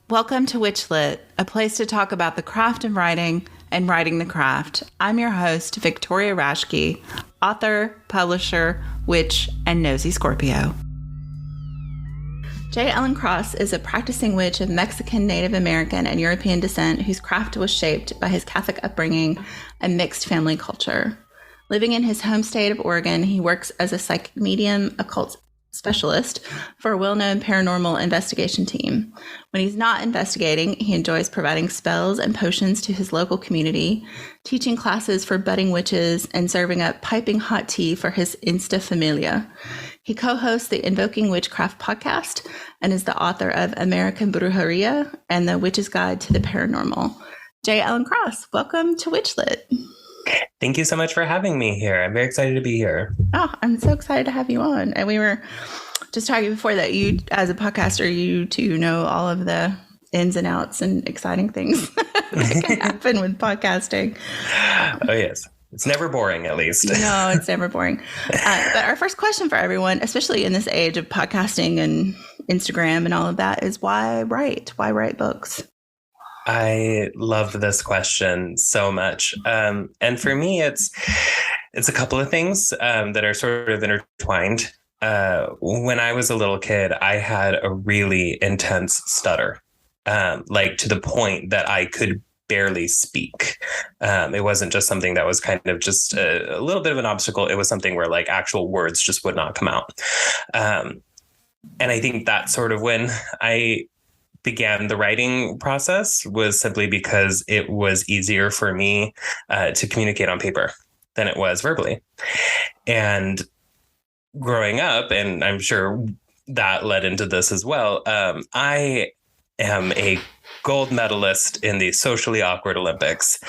Welcome to WitchLit, a place to talk about the craft of writing and writing the craft. I'm your host, Victoria Raschke, author, publisher, witch, and nosy Scorpio. J. Ellen Cross is a practicing witch of Mexican, Native American, and European descent whose craft was shaped by his Catholic upbringing and mixed family culture. Living in his home state of Oregon, he works as a psychic medium, occult specialist for a well-known paranormal investigation team. When he's not investigating, he enjoys providing spells and potions to his local community, teaching classes for budding witches, and serving up piping hot tea for his Insta Familia. He co-hosts the Invoking Witchcraft podcast and is the author of American Brujeria and the Witch's Guide to the Paranormal. J. Ellen Cross, welcome to WitchLit. Thank you so much for having me here. I'm very excited to be here. Oh, I'm so excited to have you on. And we were just talking before that you, as a podcaster, you too know all of the ins and outs and exciting things that can happen with podcasting. Oh, yes. It's never boring, at least. No, it's never boring. But our first question for everyone, especially in this age of podcasting and Instagram and all of that, is why write? Why write books? I love this question so much. And for me, it's a couple of things that are sort of intertwined. When I was a little kid, I had a really intense stutter, like to the point that I could barely speak. It wasn't just something that was kind of just a little bit of an obstacle. It was something where like actual words just would not come out. And I think that's sort of when I began the writing process, was simply because it was easier for me to communicate on paper than it was verbally. And growing up, and I'm sure that led into this as well, I am a gold medalist in the socially awkward Olympics.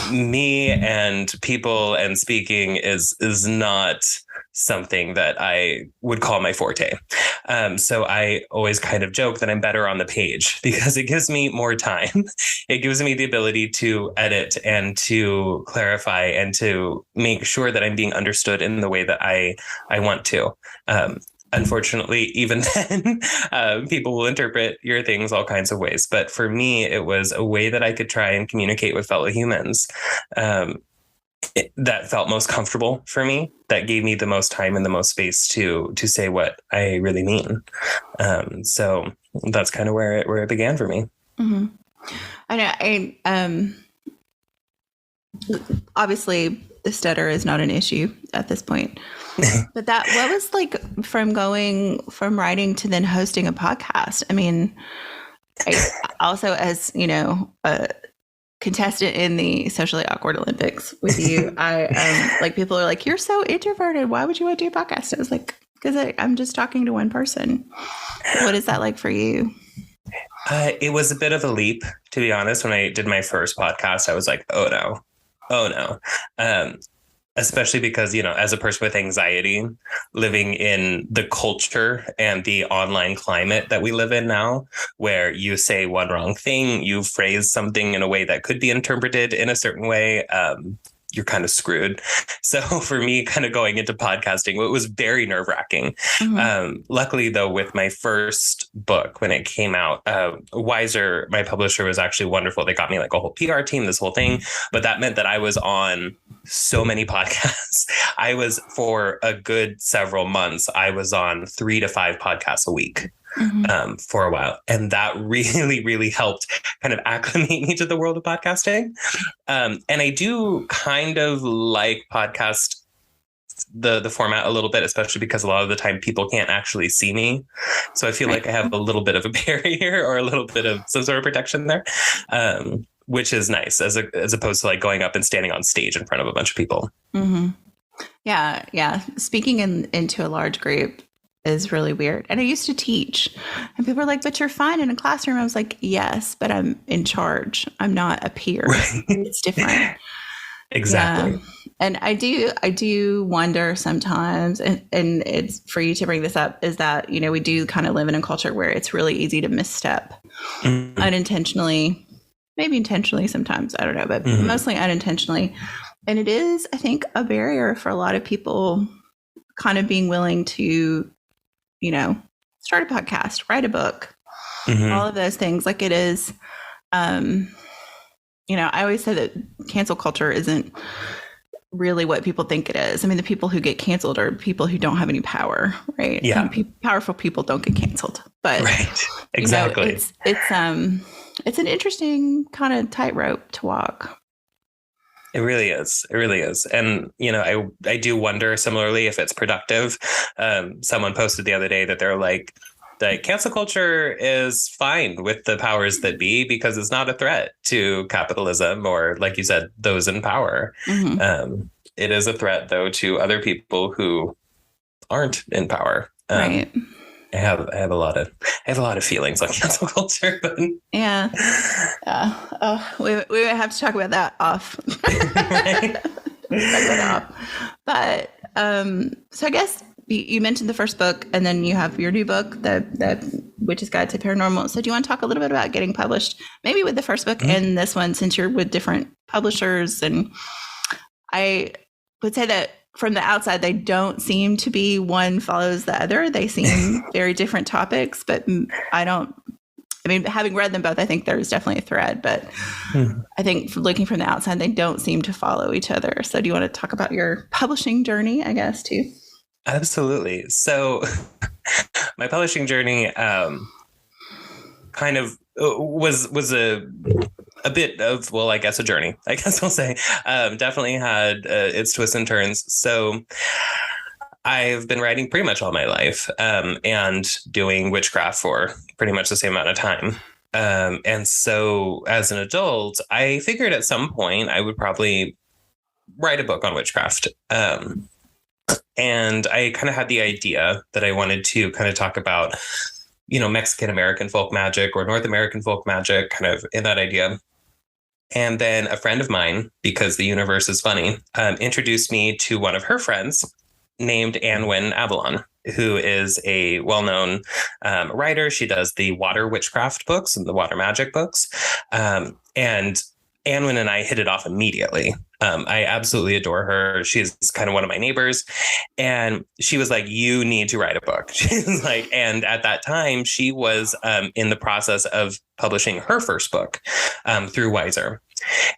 Me and people and speaking is not something that I would call my forte. So I always kind of joke that I'm better on the page because it gives me more time. It gives me the ability to edit and to clarify and to make sure that I'm being understood in the way that I want to. Unfortunately, even then, people will interpret your things all kinds of ways. But for me, it was a way that I could try and communicate with fellow humans that felt most comfortable for me, that gave me the most time and the most space to say what I really mean. So that's kind of where it began for me. Mm-hmm. I know. Obviously, the stutter is not an issue at this point. But what was like from going from writing to then hosting a podcast? I mean, I also, as you know, a contestant in the socially awkward Olympics with you, I like people are like, you're so introverted. Why would you want to do a podcast? I was like, because I'm just talking to one person. What is that like for you? It was a bit of a leap, to be honest. When I did my first podcast, I was like, oh no. Especially because, you know, as a person with anxiety, living in the culture and the online climate that we live in now, where you say one wrong thing, you phrase something in a way that could be interpreted in a certain way, you're kind of screwed. So for me, kind of going into podcasting, it was very nerve wracking. Mm-hmm. Luckily, though, with my first book, when it came out, Wiser, my publisher, was actually wonderful. They got me like a whole PR team, this whole thing. But that meant that I was on so many podcasts. I was, for a good several months, I was on 3 to 5 podcasts a week. Mm-hmm. For a while. And that really, really helped kind of acclimate me to the world of podcasting. And I do kind of like podcast, the format a little bit, especially because a lot of the time people can't actually see me. So I feel like I have a little bit of a barrier or a little bit of some sort of protection there, which is nice as opposed to like going up and standing on stage in front of a bunch of people. Mm-hmm. Yeah. Speaking into a large group is really weird. And I used to teach and people were like, but you're fine in a classroom. I was like, yes, but I'm in charge. I'm not a peer. Right. It's different. Exactly. Yeah. And I do wonder sometimes, and it's for you to bring this up, is that, you know, we do kind of live in a culture where it's really easy to misstep unintentionally, maybe intentionally sometimes, I don't know, but mostly unintentionally. And it is, I think, a barrier for a lot of people kind of being willing to, you know, start a podcast, write a book, Mm-hmm. all of those things. Like it is, I always say that cancel culture isn't really what people think it is. I mean, the people who get canceled are people who don't have any power, right? Yeah. Powerful people don't get canceled, but right. Exactly. It's an interesting kind of tightrope to walk. It really is. It really is. And, I do wonder similarly if it's productive. Someone posted the other day that they're like, the cancel culture is fine with the powers that be because it's not a threat to capitalism or, like you said, those in power. Mm-hmm. It is a threat, though, to other people who aren't in power. Right. I have a lot of feelings on cancel culture, but yeah. We would have to talk about that off. Right. But so I guess you mentioned the first book, and then you have your new book, the Witch's Guide to Paranormal. So do you want to talk a little bit about getting published, maybe with the first book and this one, since you're with different publishers? And I would say that from the outside, they don't seem to be one follows the other. They seem very different topics, but having read them both, I think there's definitely a thread, but I think looking from the outside, they don't seem to follow each other. So do you want to talk about your publishing journey, I guess, too? Absolutely. So my publishing journey kind of was a bit of, well, I guess a journey, I guess I'll say. Definitely had its twists and turns. So I've been writing pretty much all my life and doing witchcraft for pretty much the same amount of time. And so as an adult, I figured at some point I would probably write a book on witchcraft. And I kind of had the idea that I wanted to kind of talk about, Mexican American folk magic or North American folk magic, kind of in that idea. And then a friend of mine, because the universe is funny, introduced me to one of her friends named Anwen Avalon, who is a well-known writer. She does the water witchcraft books and the water magic books. And Anwen and I hit it off immediately. I absolutely adore her. She's kind of one of my neighbors. And she was like, you need to write a book. She's like, and at that time, she was in the process of publishing her first book through Wiser.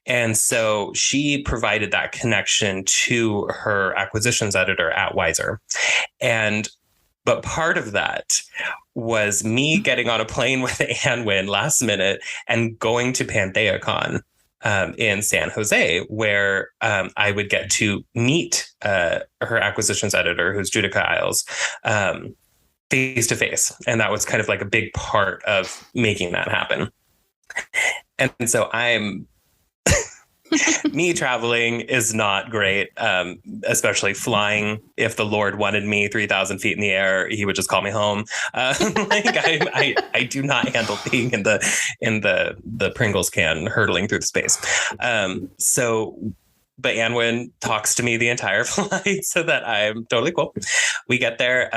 And so she provided that connection to her acquisitions editor at Wiser. But part of that was me getting on a plane with Anwen last minute and going to PantheaCon in San Jose, where I would get to meet her acquisitions editor, who's Judica Isles, face to face. And that was kind of like a big part of making that happen. And so me traveling is not great, especially flying. If the Lord wanted me 3,000 feet in the air, he would just call me home. I do not handle being in the Pringles can hurtling through the space. But Anwen talks to me the entire flight so that I'm totally cool. We get there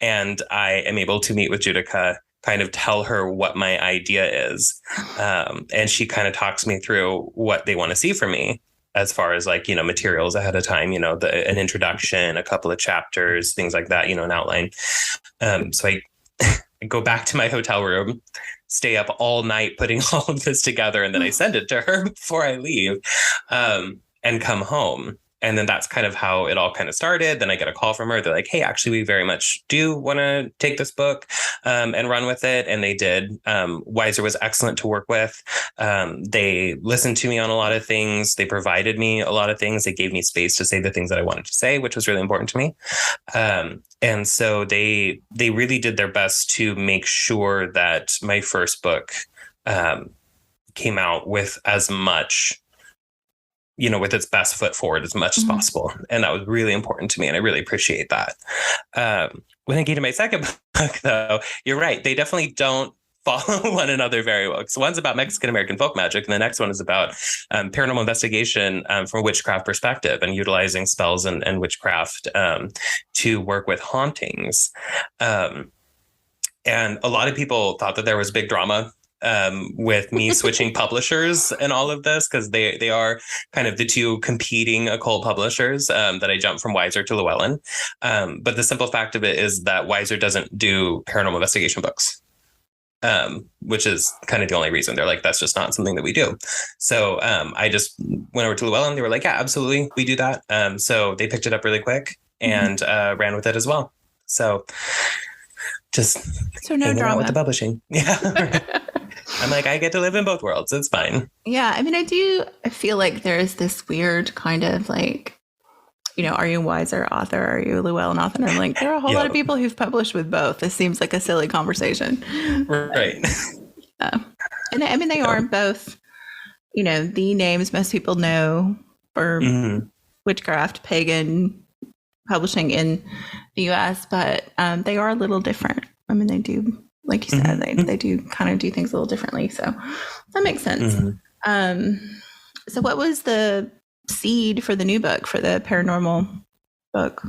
and I am able to meet with Judica, kind of tell her what my idea is. And she kind of talks me through what they want to see from me as far as materials ahead of time, an introduction, a couple of chapters, things like that, an outline. So I go back to my hotel room, stay up all night putting all of this together. And then I send it to her before I leave and come home. And then that's kind of how it all kind of started. Then I get a call from her. They're like, hey, actually, we very much do want to take this book and run with it. And they did. Wiser was excellent to work with. They listened to me on a lot of things. They provided me a lot of things. They gave me space to say the things that I wanted to say, which was really important to me. And so they really did their best to make sure that my first book came out with as much, with its best foot forward as much as possible. And that was really important to me. And I really appreciate that. When I get to my second book, though, you're right. They definitely don't follow one another very well. So one's about Mexican American folk magic, and the next one is about paranormal investigation from a witchcraft perspective and utilizing spells and witchcraft to work with hauntings. And a lot of people thought that there was big drama with me switching publishers and all of this, because they are kind of the two competing occult publishers that I jumped from Wiser to Llewellyn. But the simple fact of it is that Wiser doesn't do paranormal investigation books. which is kind of the only reason. They're like, that's just not something that we do. So I just went over to Llewellyn. They were like, yeah, absolutely, we do that. So they picked it up really quick and ran with it as well. So just no hanging drama out with the publishing. Yeah. I'm like, I get to live in both worlds. It's fine. Yeah. I mean, I feel like there's this weird kind of like, are you a Weiser author? Are you a Llewellyn author? And I'm like, there are a whole lot of people who've published with both. This seems like a silly conversation. Right. And I mean, they are both, the names most people know for witchcraft, pagan publishing in the US, but they are a little different. I mean, they do, like you said, they do kind of do things a little differently. So that makes sense. So what was the seed for the new book, for the paranormal book?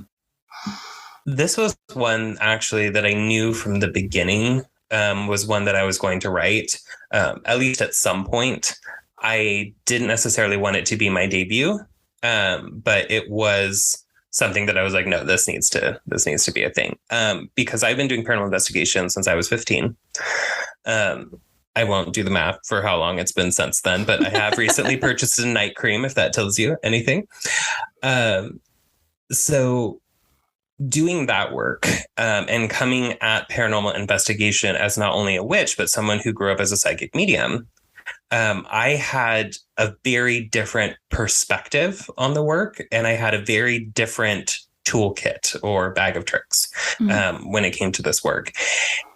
This was one actually that I knew from the beginning was one that I was going to write, at least at some point. I didn't necessarily want it to be my debut, but it was something that I was like, no, this needs to be a thing, because I've been doing paranormal investigation since I was 15. I won't do the math for how long it's been since then, but I have recently purchased a night cream, if that tells you anything. So doing that work and coming at paranormal investigation as not only a witch, but someone who grew up as a psychic medium, I had a very different perspective on the work, and I had a very different toolkit or bag of tricks when it came to this work.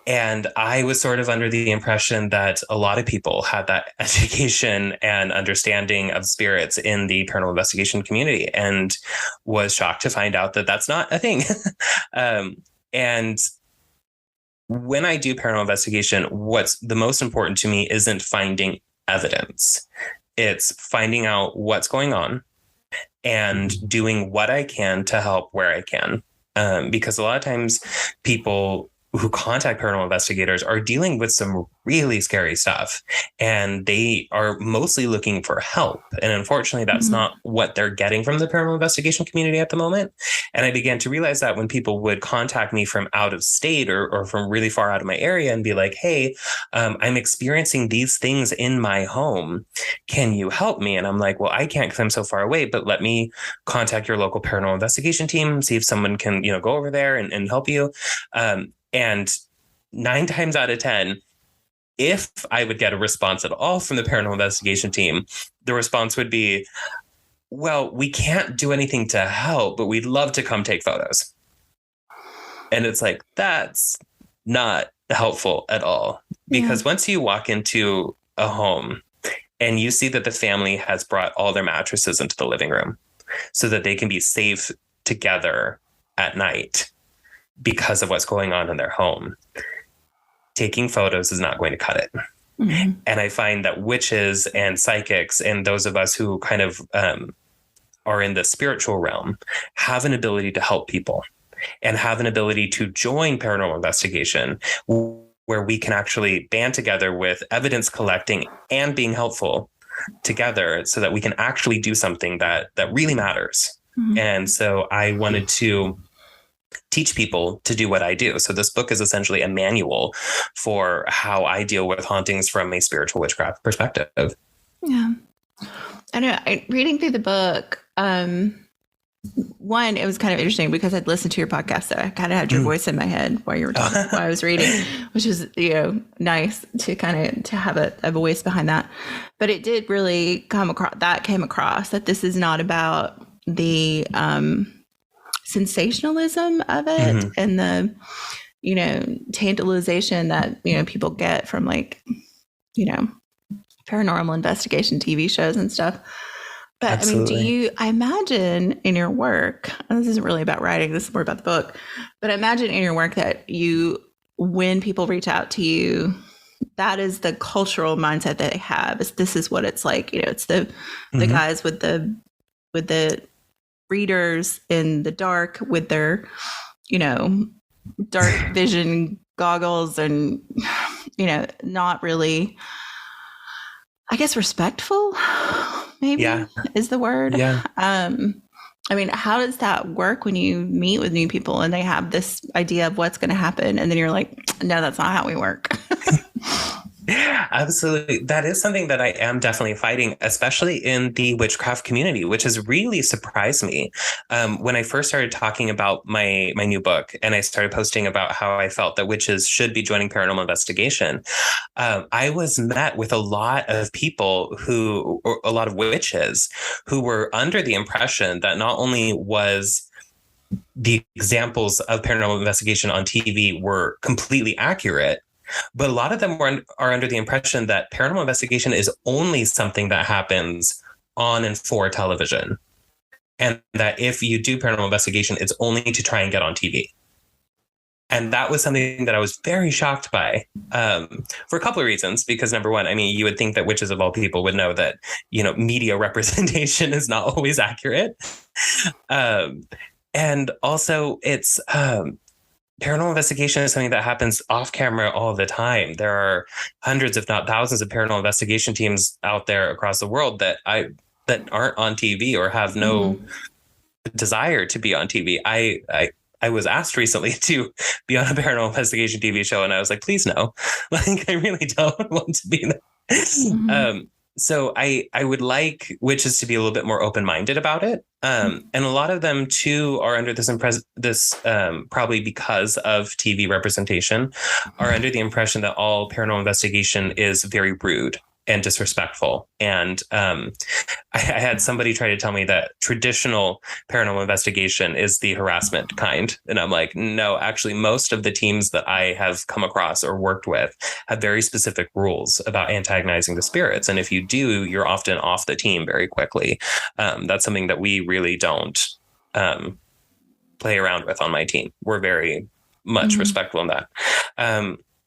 And I was sort of under the impression that a lot of people had that education and understanding of spirits in the paranormal investigation community, and was shocked to find out that that's not a thing. And when I do paranormal investigation, what's the most important to me isn't finding evidence. It's finding out what's going on and doing what I can to help where I can. Because a lot of times people who contact paranormal investigators are dealing with some really scary stuff, and they are mostly looking for help. And unfortunately, that's not what they're getting from the paranormal investigation community at the moment. And I began to realize that when people would contact me from out of state or from really far out of my area and be like, hey, I'm experiencing these things in my home. Can you help me? And I'm like, well, I can't because I'm so far away, but let me contact your local paranormal investigation team, see if someone can, go over there and help you. And 9 times out of 10, if I would get a response at all from the paranormal investigation team, the response would be, well, we can't do anything to help, but we'd love to come take photos. And it's like, that's not helpful at all. Because once you walk into a home and you see that the family has brought all their mattresses into the living room so that they can be safe together at night because of what's going on in their home, taking photos is not going to cut it. And I find that witches and psychics and those of us who kind of are in the spiritual realm have an ability to help people and have an ability to join paranormal investigation, where we can actually band together with evidence collecting and being helpful together so that we can actually do something that really matters. And so I wanted to teach people to do what I do. So this book is essentially a manual for how I deal with hauntings from a spiritual witchcraft perspective. Yeah. I know. Reading through the book, one, it was kind of interesting because I'd listened to your podcast, so I kind of had your voice in my head while you were talking, while I was reading, which was, nice to to have a voice behind that. But it did really came across that this is not about the sensationalism of it and the, tantalization that, people get from paranormal investigation TV shows and stuff. But Absolutely. I imagine in your work, and this isn't really about writing, this is more about the book, but I imagine in your work that when people reach out to you, that is the cultural mindset that they have. This is what it's like. It's the guys with the readers in the dark with their, dark vision goggles and, not really, I guess, respectful, maybe is the word. Yeah. I mean, how does that work when you meet with new people and they have this idea of what's going to happen? And then you're like, no, that's not how we work. Absolutely. That is something that I am definitely fighting, especially in the witchcraft community, which has really surprised me. When I first started talking about my new book and I started posting about how I felt that witches should be joining paranormal investigation, I was met with a lot of people or a lot of witches who were under the impression that not only was the examples of paranormal investigation on TV were completely accurate, but a lot of them are under the impression that paranormal investigation is only something that happens on and for television. And that if you do paranormal investigation, it's only to try and get on TV. And that was something that I was very shocked by for a couple of reasons. Because number one, I mean, you would think that witches of all people would know that, media representation is not always accurate. And also it's paranormal investigation is something that happens off camera all the time. There are hundreds, if not thousands, of paranormal investigation teams out there across the world that aren't on TV or have no desire to be on TV. I was asked recently to be on a paranormal investigation TV show, and I was like, please no. Like, I really don't want to be there. So I would like witches to be a little bit more open-minded about it. And a lot of them, too, are under this probably because of TV representation, are under the impression that all paranormal investigation is very rude and disrespectful. And I had somebody try to tell me that traditional paranormal investigation is the harassment kind. And I'm like, no, actually, most of the teams that I have come across or worked with have very specific rules about antagonizing the spirits. And if you do, you're often off the team very quickly. That's something that we really don't play around with on my team. We're very much respectful in that.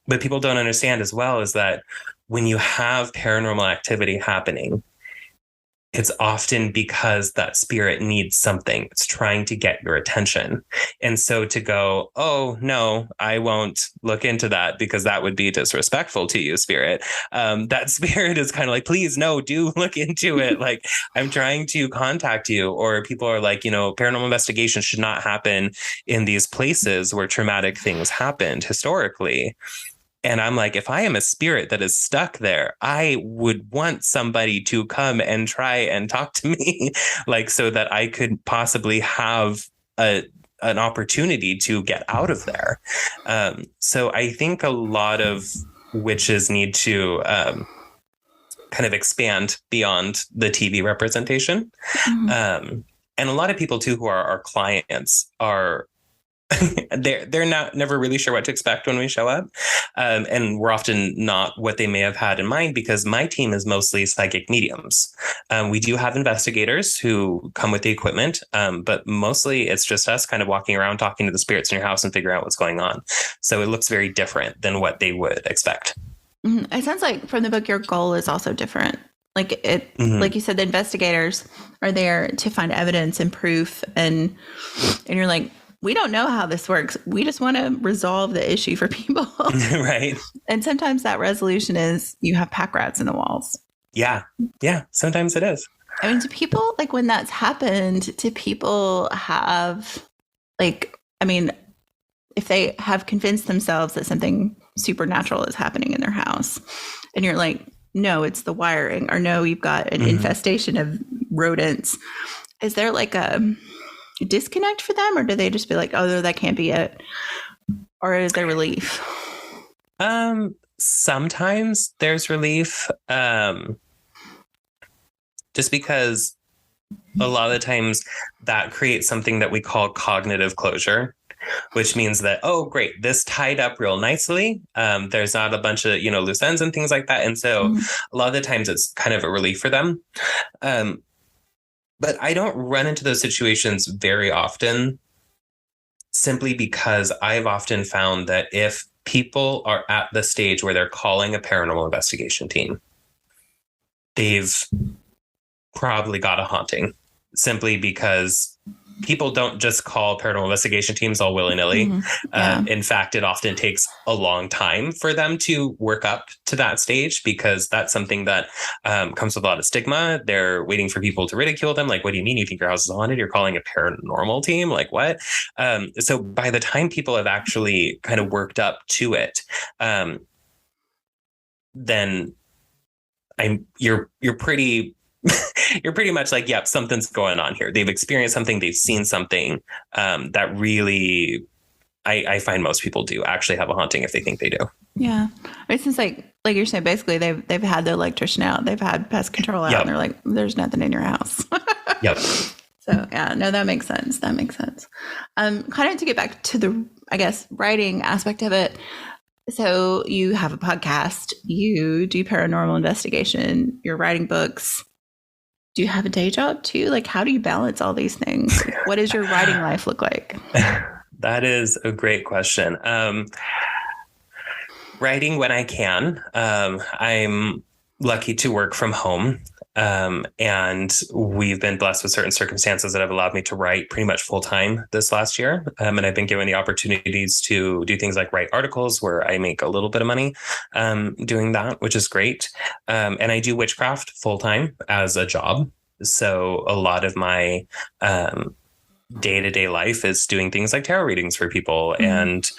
But people don't understand as well is that when you have paranormal activity happening, it's often because that spirit needs something. It's trying to get your attention. And so to go, oh, no, I won't look into that because that would be disrespectful to you, spirit. That spirit is kind of like, please, no, do look into it. Like, I'm trying to contact you. Or people are like, paranormal investigation should not happen in these places where traumatic things happened historically. And I'm like, if I am a spirit that is stuck there, I would want somebody to come and try and talk to me, like, so that I could possibly have an opportunity to get out of there. So I think a lot of witches need to kind of expand beyond the TV representation. And a lot of people, too, who are our clients are they're never really sure what to expect when we show up. And we're often not what they may have had in mind, because my team is mostly psychic mediums. We do have investigators who come with the equipment, but mostly it's just us kind of walking around, talking to the spirits in your house and figuring out what's going on. So it looks very different than what they would expect. It sounds like from the book, your goal is also different. Like like you said, the investigators are there to find evidence and proof. And you're like, we don't know how this works. We just want to resolve the issue for people. Right. And sometimes that resolution is you have pack rats in the walls. Yeah. Yeah. Sometimes it is. I mean, do people, like, when that's happened, do people have, like, I mean, if they have convinced themselves that something supernatural is happening in their house and you're like, no, it's the wiring, or no, you've got an infestation of rodents. Is there like a disconnect for them, or do they just be like, oh, that can't be it? Or is there relief? Sometimes there's relief. Just because a lot of the times that creates something that we call cognitive closure, which means that, oh, great, this tied up real nicely. There's not a bunch of, loose ends and things like that. And so a lot of the times it's kind of a relief for them. But I don't run into those situations very often, simply because I've often found that if people are at the stage where they're calling a paranormal investigation team, they've probably got a haunting, simply because people don't just call paranormal investigation teams all willy-nilly. Yeah. In fact, it often takes a long time for them to work up to that stage, because that's something that comes with a lot of stigma. They're waiting for people to ridicule them. Like, what do you mean you think your house is haunted? You're calling a paranormal team? Like, what? So by the time people have actually kind of worked up to it, then you're pretty you're pretty much like, yep, something's going on here. They've experienced something, they've seen something that really, I find most people do actually have a haunting if they think they do. Yeah. It seems like you're saying, basically they've had the electrician out, they've had pest control out, and they're like, there's nothing in your house. Yep. So yeah, no, that makes sense. Kind of to get back to the, I guess, writing aspect of it. So you have a podcast, you do paranormal investigation, you're writing books. Do you have a day job too? Like, how do you balance all these things? What does your writing life look like? That is a great question. Writing when I can. I'm lucky to work from home. And we've been blessed with certain circumstances that have allowed me to write pretty much full time this last year. And I've been given the opportunities to do things like write articles where I make a little bit of money doing that, which is great. And I do witchcraft full time as a job. So a lot of my day-to-day life is doing things like tarot readings for people and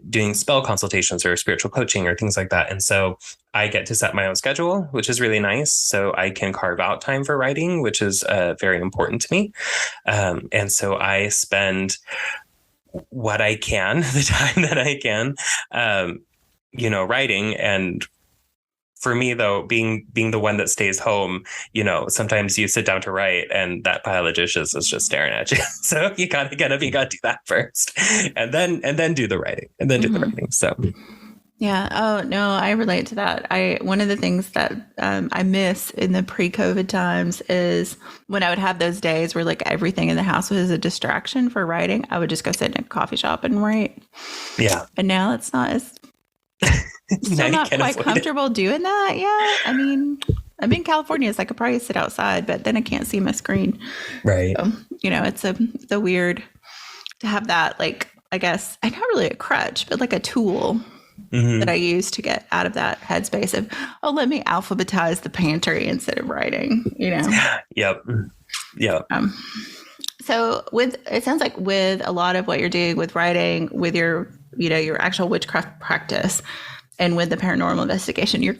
doing spell consultations or spiritual coaching or things like that. And so I get to set my own schedule, which is really nice. So I can carve out time for writing, which is very important to me. And so I spend what I can, the time that I can, writing. And for me, though, being the one that stays home, sometimes you sit down to write and that pile of dishes is just staring at you. So you gotta do that first, and then do the writing, and then do the writing. So. Yeah. Oh no, I relate to that. One of the things that I miss in the pre-COVID times is when I would have those days where like everything in the house was a distraction for writing. I would just go sit in a coffee shop and write. Yeah. And now it's not as. Still not quite comfortable doing that yet. I mean, I'm in California, so I could probably sit outside, but then I can't see my screen. Right. So, it's a weird to have that, like, I guess, not really a crutch, but like a tool that I use to get out of that headspace of, let me alphabetize the pantry instead of writing, Yep. So it sounds like with a lot of what you're doing with writing, with your, your actual witchcraft practice, and with the paranormal investigation, you're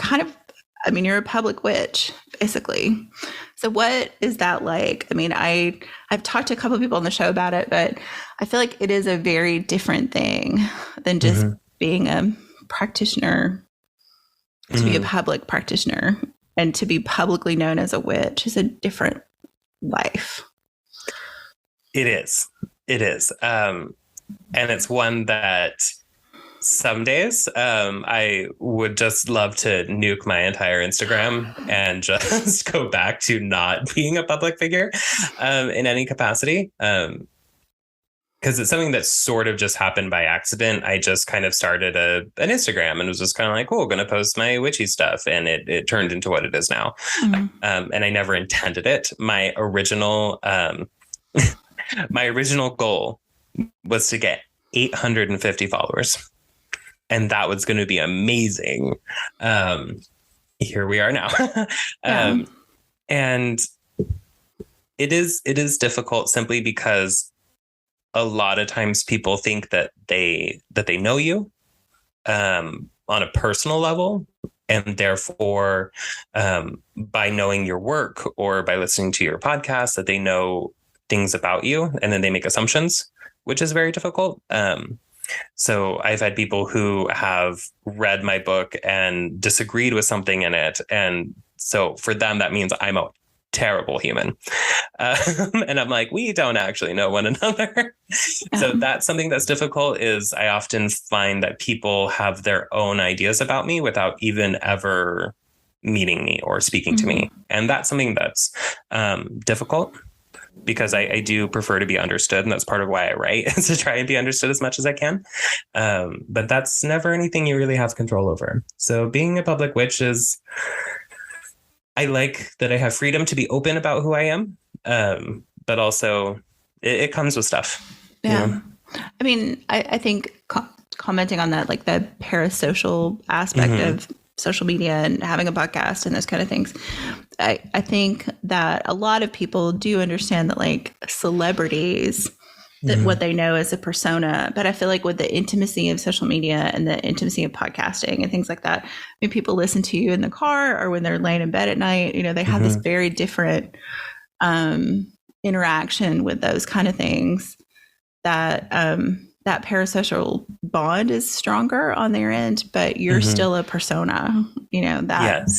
you're a public witch, basically. So what is that like? I mean, I've talked to a couple of people on the show about it, but I feel like it is a very different thing than just being a practitioner. To be a public practitioner and to be publicly known as a witch is a different life. It is. And it's one that some days I would just love to nuke my entire Instagram and just go back to not being a public figure in any capacity. Because it's something that sort of just happened by accident. I just kind of started an Instagram and was just kind of like, cool, going to post my witchy stuff. And it turned into what it is now. And I never intended it. My original goal was to get 850 followers. And that was going to be amazing. Here we are now. And it is difficult simply because a lot of times people think that they know you on a personal level. And therefore, by knowing your work or by listening to your podcast, that they know things about you, and then they make assumptions, which is very difficult. So I've had people who have read my book and disagreed with something in it. And so for them, that means I'm a terrible human. And I'm like, we don't actually know one another. So that's something that's difficult. Is I often find that people have their own ideas about me without even ever meeting me or speaking to me. And that's something that's difficult. Because I do prefer to be understood, and that's part of why I write, is to try and be understood as much as I can. But that's never anything you really have control over. So being a public witch I like that I have freedom to be open about who I am. but also it comes with stuff. Yeah. You know? I mean, I think commenting on that, like the parasocial aspect of social media and having a podcast and those kind of things, I think that a lot of people do understand that like celebrities, that what they know is a persona. But I feel like with the intimacy of social media and the intimacy of podcasting and things like that, I mean, people listen to you in the car or when they're laying in bed at night, you know, they have this very different interaction with those kind of things, that that parasocial bond is stronger on their end, but you're still a persona, you know, that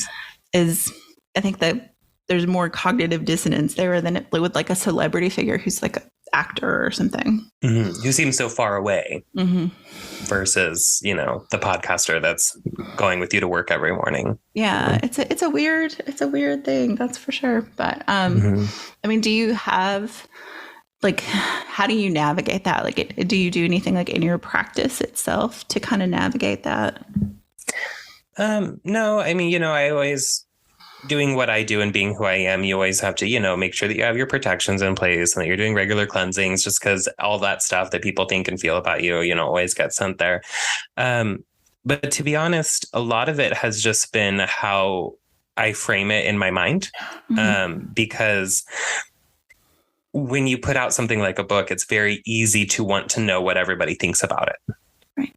is, I think that there's more cognitive dissonance there than it with like a celebrity figure who's like an actor or something. Who seems so far away versus, you know, the podcaster that's going with you to work every morning. Yeah. It's a weird thing. That's for sure. But, I mean, do you have, like, how do you navigate that? Like, do you do anything like in your practice itself to kind of navigate that? No, I mean, you know, I always doing what I do and being who I am, you always have to, you know, make sure that you have your protections in place and that you're doing regular cleansings, just because all that stuff that people think and feel about you, you know, always gets sent there. But to be honest, a lot of it has just been how I frame it in my mind, because when you put out something like a book, it's very easy to want to know what everybody thinks about it. Right.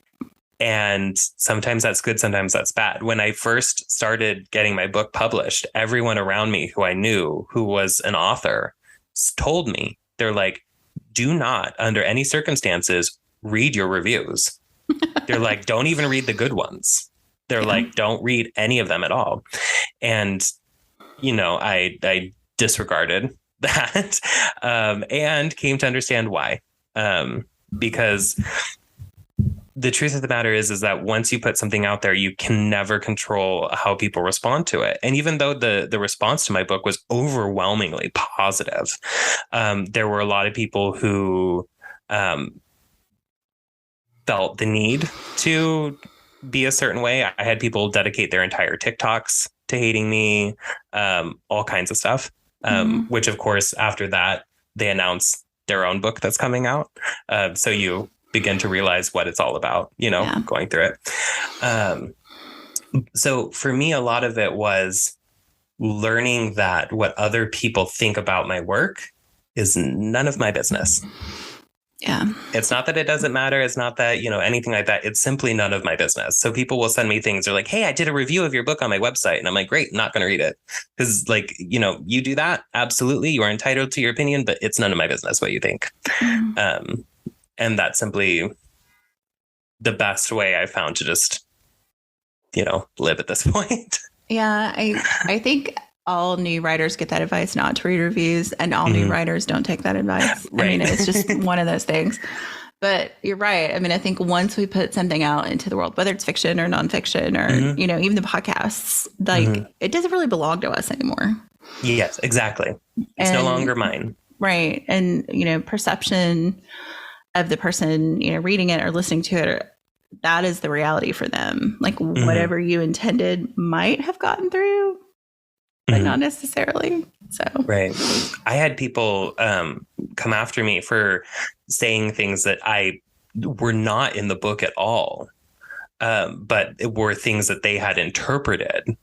And sometimes that's good, sometimes that's bad. When I first started getting my book published, everyone around me who I knew who was an author told me, they're like, do not, under any circumstances, read your reviews. They're like, don't even read the good ones. They're like, don't read any of them at all. And, you know, I disregarded that and came to understand why. Because the truth of the matter is that once you put something out there, you can never control how people respond to it. And even though the response to my book was overwhelmingly positive, there were a lot of people who felt the need to be a certain way. I had people dedicate their entire TikToks to hating me, all kinds of stuff. Which, of course, after that, they announce their own book that's coming out. So you begin to realize what it's all about, you know, going through it. So for me, a lot of it was learning that what other people think about my work is none of my business. Yeah. It's not that it doesn't matter. It's not that, you know, anything like that. It's simply none of my business. So people will send me things. They're like, hey, I did a review of your book on my website. And I'm like, great, not going to read it. Because, like, you know, you do that. Absolutely. You are entitled to your opinion, but it's none of my business what you think. And that's simply the best way I found to just, you know, live at this point. Yeah. I think all new writers get that advice not to read reviews, and all new writers don't take that advice. Right. I mean, it's just one of those things. But you're right. I mean, I think once we put something out into the world, whether it's fiction or nonfiction or, you know, even the podcasts, like it doesn't really belong to us anymore. Yes, exactly. It's no longer mine. Right. And, you know, perception of the person, you know, reading it or listening to it, that is the reality for them. Like whatever you intended might have gotten through, but not necessarily. So, right. I had people come after me for saying things that I were not in the book at all. But it were things that they had interpreted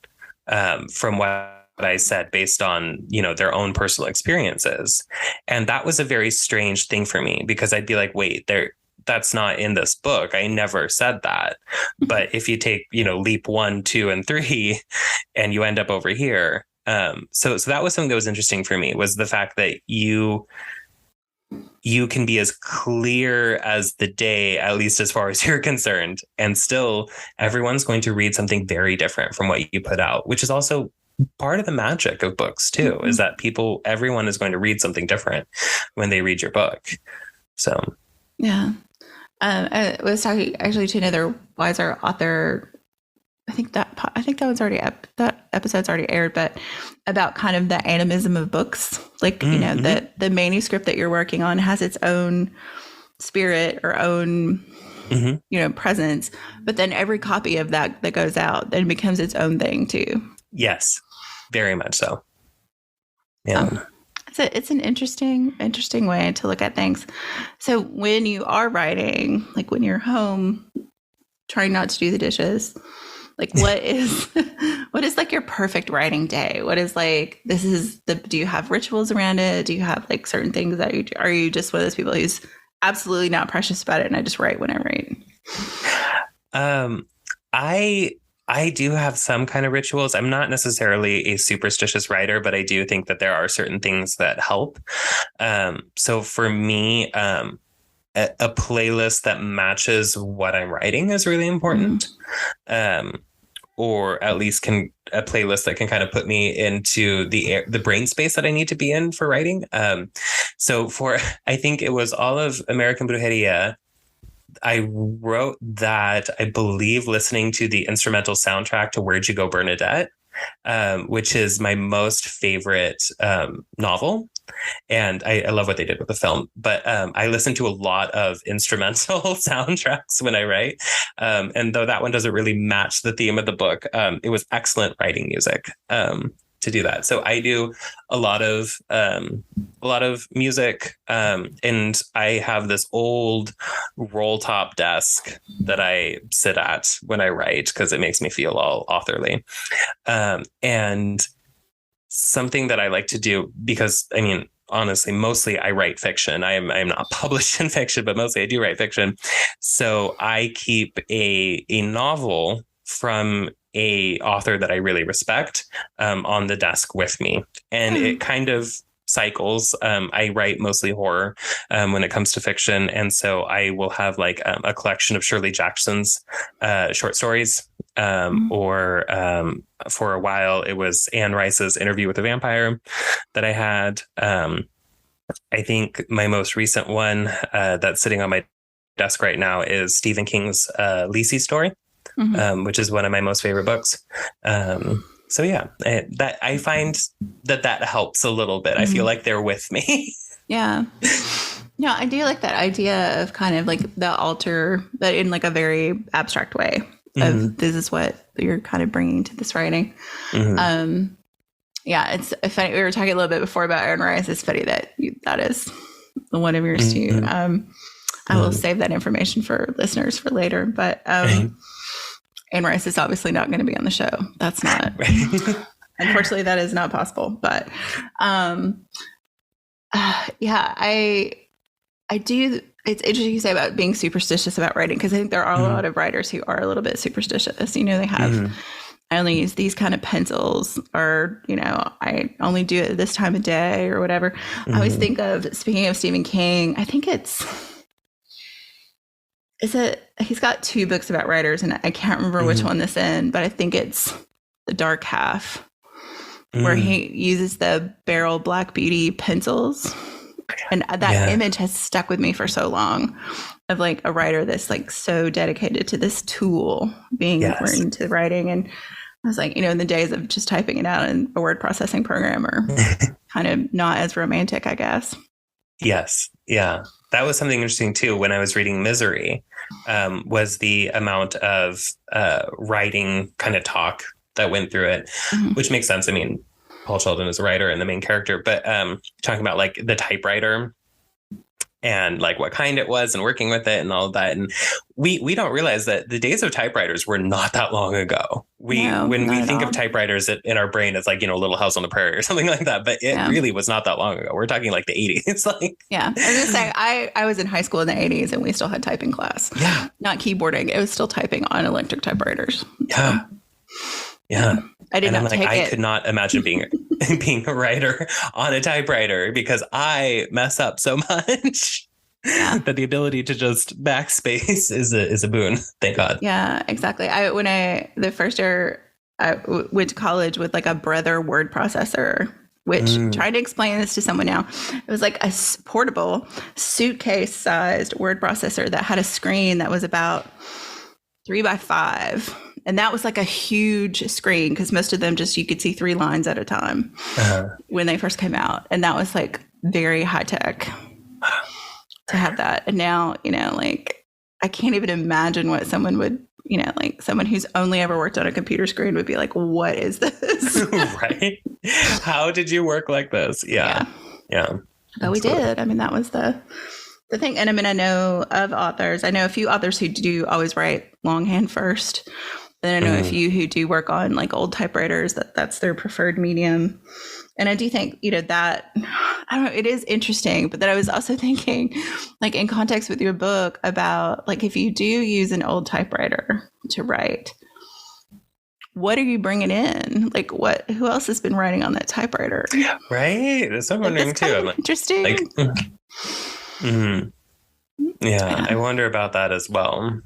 from what I said based on, you know, their own personal experiences. And that was a very strange thing for me, because I'd be like, wait, that's not in this book. I never said that. But if you take, you know, leap 1, 2, and 3, and you end up over here. So that was something that was interesting for me, was the fact that you can be as clear as the day, at least as far as you're concerned, and still everyone's going to read something very different from what you put out, which is also part of the magic of books too, is that everyone is going to read something different when they read your book. So, yeah. I was talking actually to another wiser author. I think that one's already that episode's already aired, but about kind of the animism of books. Like, you know, the manuscript that you're working on has its own spirit or own, you know, presence, but then every copy of that goes out then becomes its own thing too. Yes, very much so. Yeah. It's an interesting way to look at things. So when you are writing, like when you're home, trying not to do the dishes, like what is like your perfect writing day? What is like, do you have rituals around it? Do you have like certain things that you do? Are you just one of those people who's absolutely not precious about it and I just write when I write? I do have some kind of rituals. I'm not necessarily a superstitious writer, but I do think that there are certain things that help. So for me, a playlist that matches what I'm writing is really important. Or at least a playlist that can kind of put me into the brain space that I need to be in for writing. So I think it was all of American Brujeria. I wrote that, I believe, listening to the instrumental soundtrack to Where'd You Go, Bernadette, which is my most favorite novel. And I love what they did with the film. But I listen to a lot of instrumental soundtracks when I write. And though that one doesn't really match the theme of the book, it was excellent writing music to do that. So I do a lot of music, and I have this old roll top desk that I sit at when I write because it makes me feel all authorly. And something that I like to do, because I mean, honestly, mostly I write fiction. I am not published in fiction, but mostly I do write fiction. So I keep a novel from a author that I really respect on the desk with me. And it kind of cycles. I write mostly horror when it comes to fiction. And so I will have like a collection of Shirley Jackson's short stories. Or for a while, it was Anne Rice's Interview with a Vampire that I had. I think my most recent one that's sitting on my desk right now is Stephen King's Lisey story. Which is one of my most favorite books. So yeah, that I find that helps a little bit. I feel like they're with me. Yeah. Yeah, I do like that idea of kind of like the altar, but in like a very abstract way of this is what you're kind of bringing to this writing. Yeah, it's funny. We were talking a little bit before about Anne Rice. It's funny that that is one of yours too. I will save that information for listeners for later, but Anne Rice is obviously not going to be on the show. That's not, unfortunately, that is not possible. But yeah, I do. It's interesting you say about being superstitious about writing, because I think there are a lot of writers who are a little bit superstitious. You know, they have, I only use these kind of pencils, or, you know, I only do it this time of day or whatever. I always think of, speaking of Stephen King, I think he's got 2 books about writers, and I can't remember which one this in, but I think it's The Dark Half, where he uses the Beryl Black Beauty pencils. And that image has stuck with me for so long, of like a writer that's like so dedicated to this tool being important to writing. And I was like, you know, in the days of just typing it out in a word processing program are kind of not as romantic, I guess. Yes. Yeah. That was something interesting too. When I was reading Misery, was the amount of writing kind of talk that went through it, which makes sense. I mean, Paul Sheldon is a writer and the main character, but talking about like the typewriter and like what kind it was and working with it and all of that. And we don't realize that the days of typewriters were not that long ago. When we think of typewriters in our brain, it's like, you know, Little House on the Prairie or something like that. But it really was not that long ago. We're talking like the 80s. Like, yeah. I was going to say, I was in high school in the 80s and we still had typing class. Yeah. Not keyboarding. It was still typing on electric typewriters. Yeah. So, yeah. I did not take it. I could not imagine being a writer on a typewriter, because I mess up so much that the ability to just backspace is a boon. Thank God. Yeah, exactly. The first year I went to college with like a Brother word processor, which trying to explain this to someone now, it was like a portable suitcase sized word processor that had a screen that was about 3x5. And that was like a huge screen, because most of them you could see 3 lines at a time when they first came out. And that was like very high tech to have that. And now, you know, like I can't even imagine what someone would, you know, like someone who's only ever worked on a computer screen would be like, what is this? Right. How did you work like this? Yeah. Yeah. But we did. I mean, that was the thing. And I mean, I know of authors. I know a few authors who do always write longhand first. Then I know a few who do work on like old typewriters, that's their preferred medium. And I do think, that, I don't know, it is interesting. But then I was also thinking, like in context with your book about like, if you do use an old typewriter to write, what are you bringing in? Like who else has been writing on that typewriter? Right. That's what I'm wondering too. I'm interesting. Like, yeah, I wonder about that as well.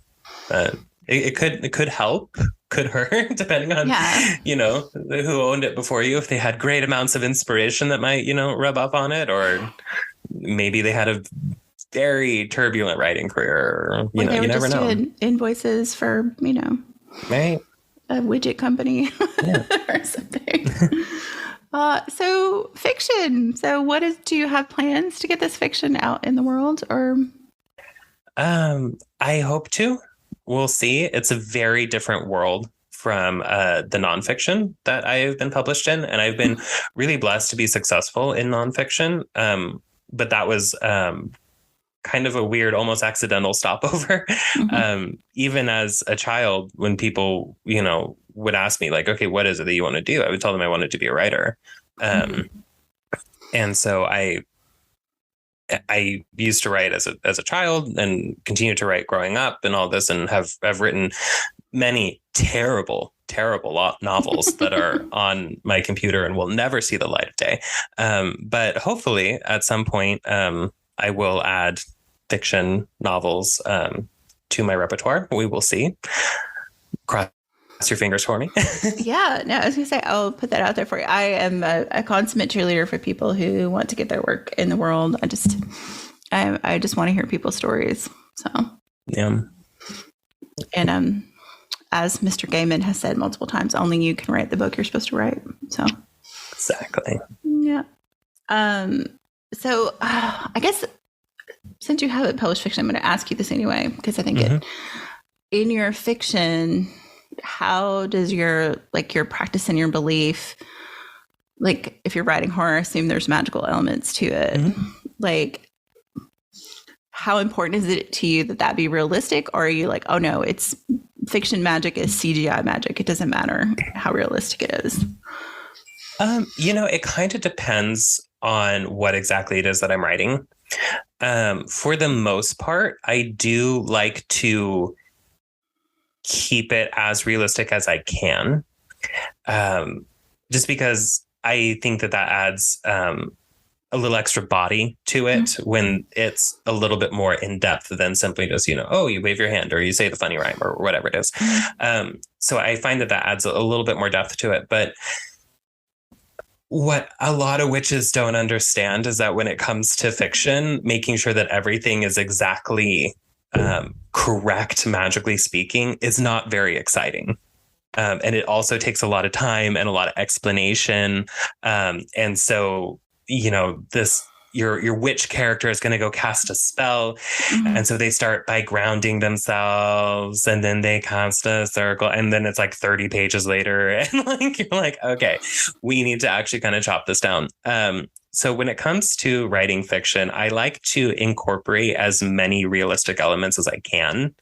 But it could help, could hurt, depending on, who owned it before you. If they had great amounts of inspiration that might, rub up on it, or maybe they had a very turbulent writing career. Or, you never know. Doing invoices for, right, a widget company or something. So fiction. So do you have plans to get this fiction out in the world, or? I hope to. We'll see. It's a very different world from the nonfiction that I've been published in. And I've been really blessed to be successful in nonfiction. But that was kind of a weird, almost accidental stopover. Even as a child, when people, would ask me like, okay, what is it that you want to do? I would tell them I wanted to be a writer. And so I used to write as a child and continue to write growing up and all this, and have written many terrible novels that are on my computer and will never see the light of day. But hopefully at some point, I will add fiction novels to my repertoire. We will see. Cross your fingers for me. Yeah, no, I was gonna say, I'll put that out there for you. I am a consummate cheerleader for people who want to get their work in the world. I just want to hear people's stories. So yeah. And as Mr. Gaiman has said multiple times, only you can write the book you're supposed to write. So exactly. Yeah. So I guess since you haven't published fiction, I'm going to ask you this anyway, because I think in your fiction, how does your practice and your belief, like if you're writing horror, I assume there's magical elements to it. Like, how important is it to you that be realistic? Or are you like, oh no, it's fiction magic is CGI magic. It doesn't matter how realistic it is. It kind of depends on what exactly it is that I'm writing. For the most part, I do like to keep it as realistic as I can. Just because I think that adds a little extra body to it when it's a little bit more in depth than simply just, oh, you wave your hand or you say the funny rhyme or whatever it is. So I find that adds a little bit more depth to it. But what a lot of witches don't understand is that when it comes to fiction, making sure that everything is exactly correct, magically speaking, is not very exciting. And it also takes a lot of time and a lot of explanation. And so, your witch character is going to go cast a spell. And so they start by grounding themselves, and then they cast a circle, and then it's like 30 pages later. And you're like, okay, we need to actually kind of chop this down. So when it comes to writing fiction, I like to incorporate as many realistic elements as I can.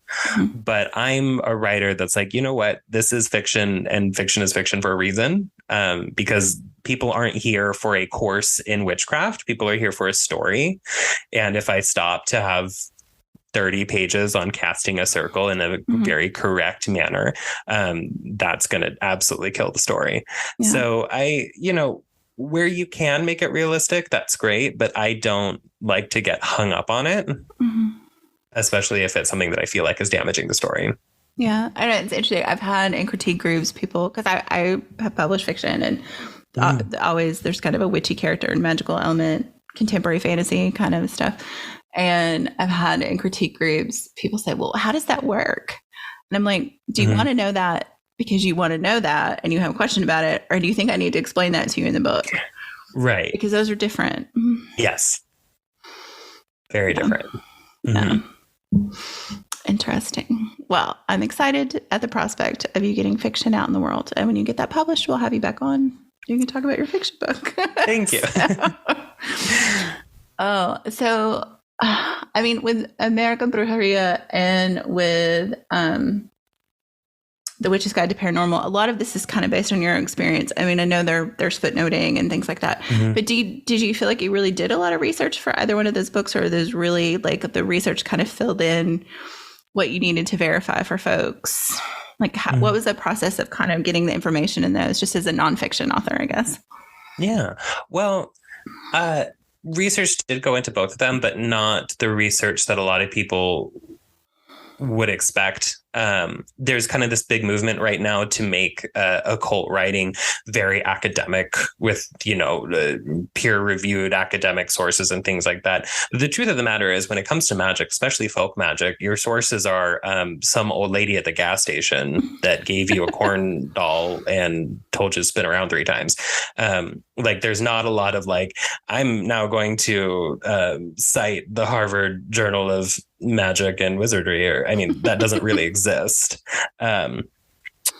But I'm a writer that's like, you know what, this is fiction, and fiction is fiction for a reason. Because people aren't here for a course in witchcraft. People are here for a story. And if I stop to have 30 pages on casting a circle in a very correct manner, that's going to absolutely kill the story. Yeah. So where you can make it realistic, that's great. But I don't like to get hung up on it, especially if it's something that I feel like is damaging the story. Yeah, I know, it's interesting. I've had in critique groups people, because I have published fiction, and always there's kind of a witchy character and magical element, contemporary fantasy kind of stuff. And I've had in critique groups people say, well, how does that work? And I'm like, do you want to know that because you want to know that and you have a question about it? Or do you think I need to explain that to you in the book? Right. Because those are different. Yes. Very different. Interesting. Well, I'm excited at the prospect of you getting fiction out in the world. And when you get that published, we'll have you back on. You can talk about your fiction book. Thank you. Oh, so I mean, with American Brujeria and with The Witch's Guide to Paranormal, a lot of this is kind of based on your experience. I mean, I know there's footnoting and things like that, but did you feel like you really did a lot of research for either one of those books, or those really like the research kind of filled in what you needed to verify for folks? Like, what was the process of kind of getting the information in those, just as a nonfiction author, I guess? Yeah. Well, research did go into both of them, but not the research that a lot of people would expect. There's kind of this big movement right now to make occult writing very academic with, peer-reviewed academic sources and things like that. But the truth of the matter is, when it comes to magic, especially folk magic, your sources are some old lady at the gas station that gave you a corn doll and told you to spin around 3 times. There's not a lot of I'm now going to cite the Harvard Journal of Magic and Wizardry, that doesn't really exist.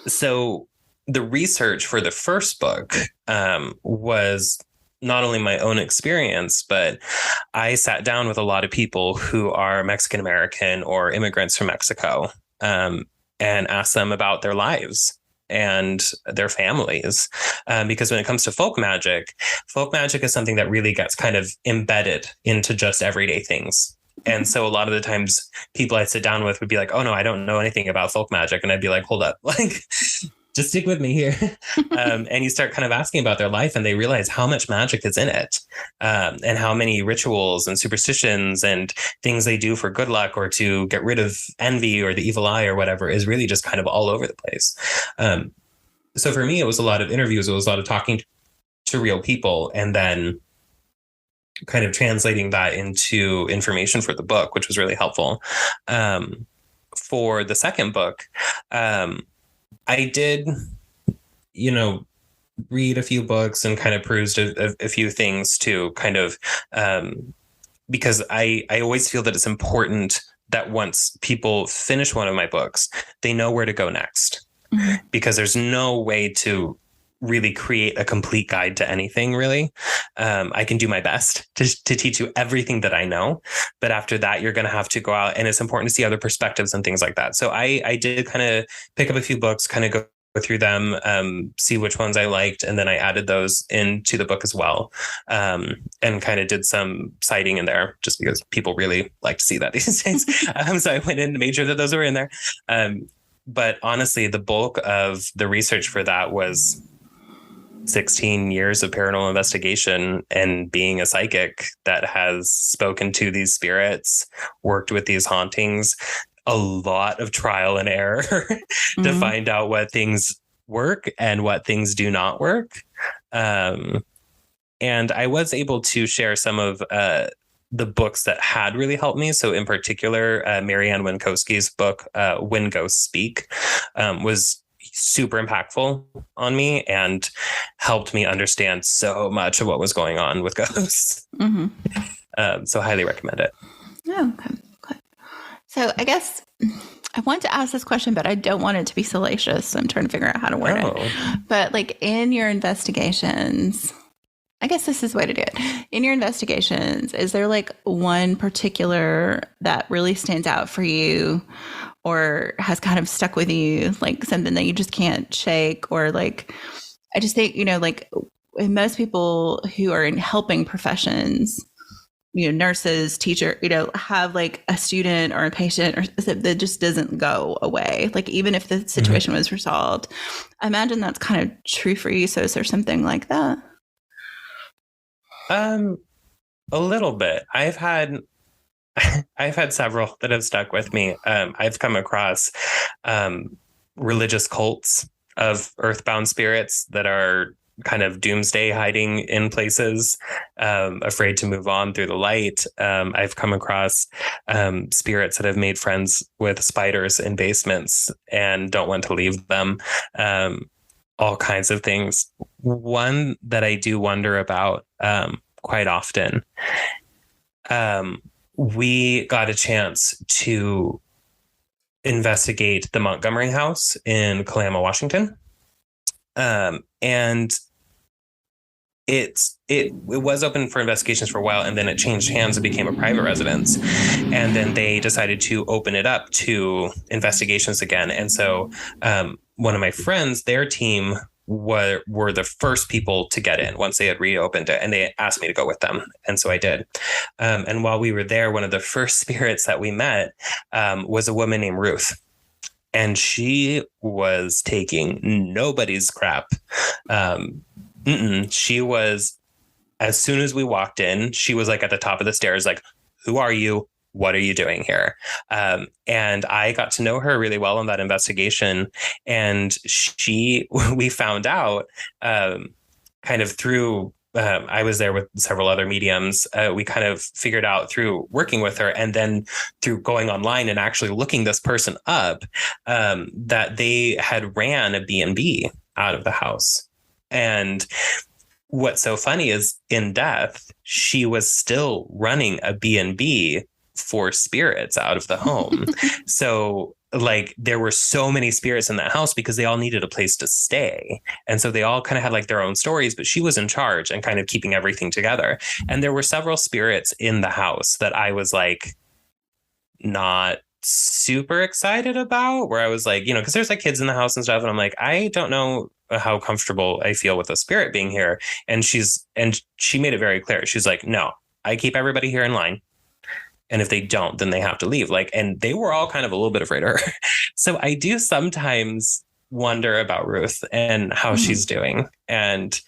So the research for the first book was not only my own experience, but I sat down with a lot of people who are Mexican American or immigrants from Mexico, and asked them about their lives and their families. Because when it comes to folk magic is something that really gets kind of embedded into just everyday things. And so a lot of the times people I sit down with would be like, oh no, I don't know anything about folk magic. And I'd be like, hold up, just stick with me here. And you start kind of asking about their life, and they realize how much magic is in it, and how many rituals and superstitions and things they do for good luck or to get rid of envy or the evil eye or whatever is really just kind of all over the place. So for me, it was a lot of interviews. It was a lot of talking to real people, and then kind of translating that into information for the book, which was really helpful. For the second book, I did, read a few books and kind of perused a few things to kind of, because I always feel that it's important that once people finish one of my books, they know where to go next, because there's no way to really create a complete guide to anything, really. I can do my best to teach you everything that I know, but after that, you're going to have to go out, and it's important to see other perspectives and things like that. So I did kind of pick up a few books, kind of go through them, see which ones I liked, and then I added those into the book as well, and kind of did some citing in there just because people really like to see that these days. So I went in and made sure that those were in there. But honestly, the bulk of the research for that was 16 years of paranormal investigation and being a psychic that has spoken to these spirits, worked with these hauntings, a lot of trial and error to find out what things work and what things do not work. And I was able to share some of the books that had really helped me. So in particular, Marianne Winkowski's book, When Ghosts Speak, was super impactful on me and helped me understand so much of what was going on with ghosts. So highly recommend it. Oh, okay. So I guess I want to ask this question, but I don't want it to be salacious. So I'm trying to figure out how to word it. But in your investigations, I guess this is the way to do it. In your investigations, is there one particular that really stands out for you or has kind of stuck with you, something that you just can't shake? Or I just think, most people who are in helping professions, nurses, teacher, have a student or a patient or that just doesn't go away. Even if the situation was resolved, I imagine that's kind of true for you. So is there something like that? A little bit. I've had several that have stuck with me. I've come across religious cults of earthbound spirits that are kind of doomsday hiding in places, afraid to move on through the light. I've come across spirits that have made friends with spiders in basements and don't want to leave them. All kinds of things. One that I do wonder about quite often, we got a chance to investigate the Montgomery House in Kalama, Washington. And it was open for investigations for a while, and then it changed hands and became a private residence, and then they decided to open it up to investigations again. And so one of my friends, their team were the first people to get in once they had reopened it, and they asked me to go with them, and so I did. And while we were there, one of the first spirits that we met was a woman named Ruth. And she was taking nobody's crap. She was, as soon as we walked in, she was like at the top of the stairs, like, who are you? What are you doing here? And I got to know her really well in that investigation. And we found out kind of through, I was there with several other mediums. We kind of figured out through working with her, and then through going online and actually looking this person up, that they had ran a B&B out of the house. And what's so funny is in death, she was still running a B&B for spirits out of the home. So like there were so many spirits in that house because they all needed a place to stay. And so they all kind of had like their own stories, but she was in charge and kind of keeping everything together. And there were several spirits in the house that I was like not super excited about, where I was like, you know, because there's like kids in the house and stuff. And I'm like, I don't know how comfortable I feel with a spirit being here. And she made it very clear. She's like, no, I keep everybody here in line. And if they don't, then they have to leave. Like, and they were all kind of a little bit afraid of her. So I do sometimes wonder about Ruth and how she's doing, and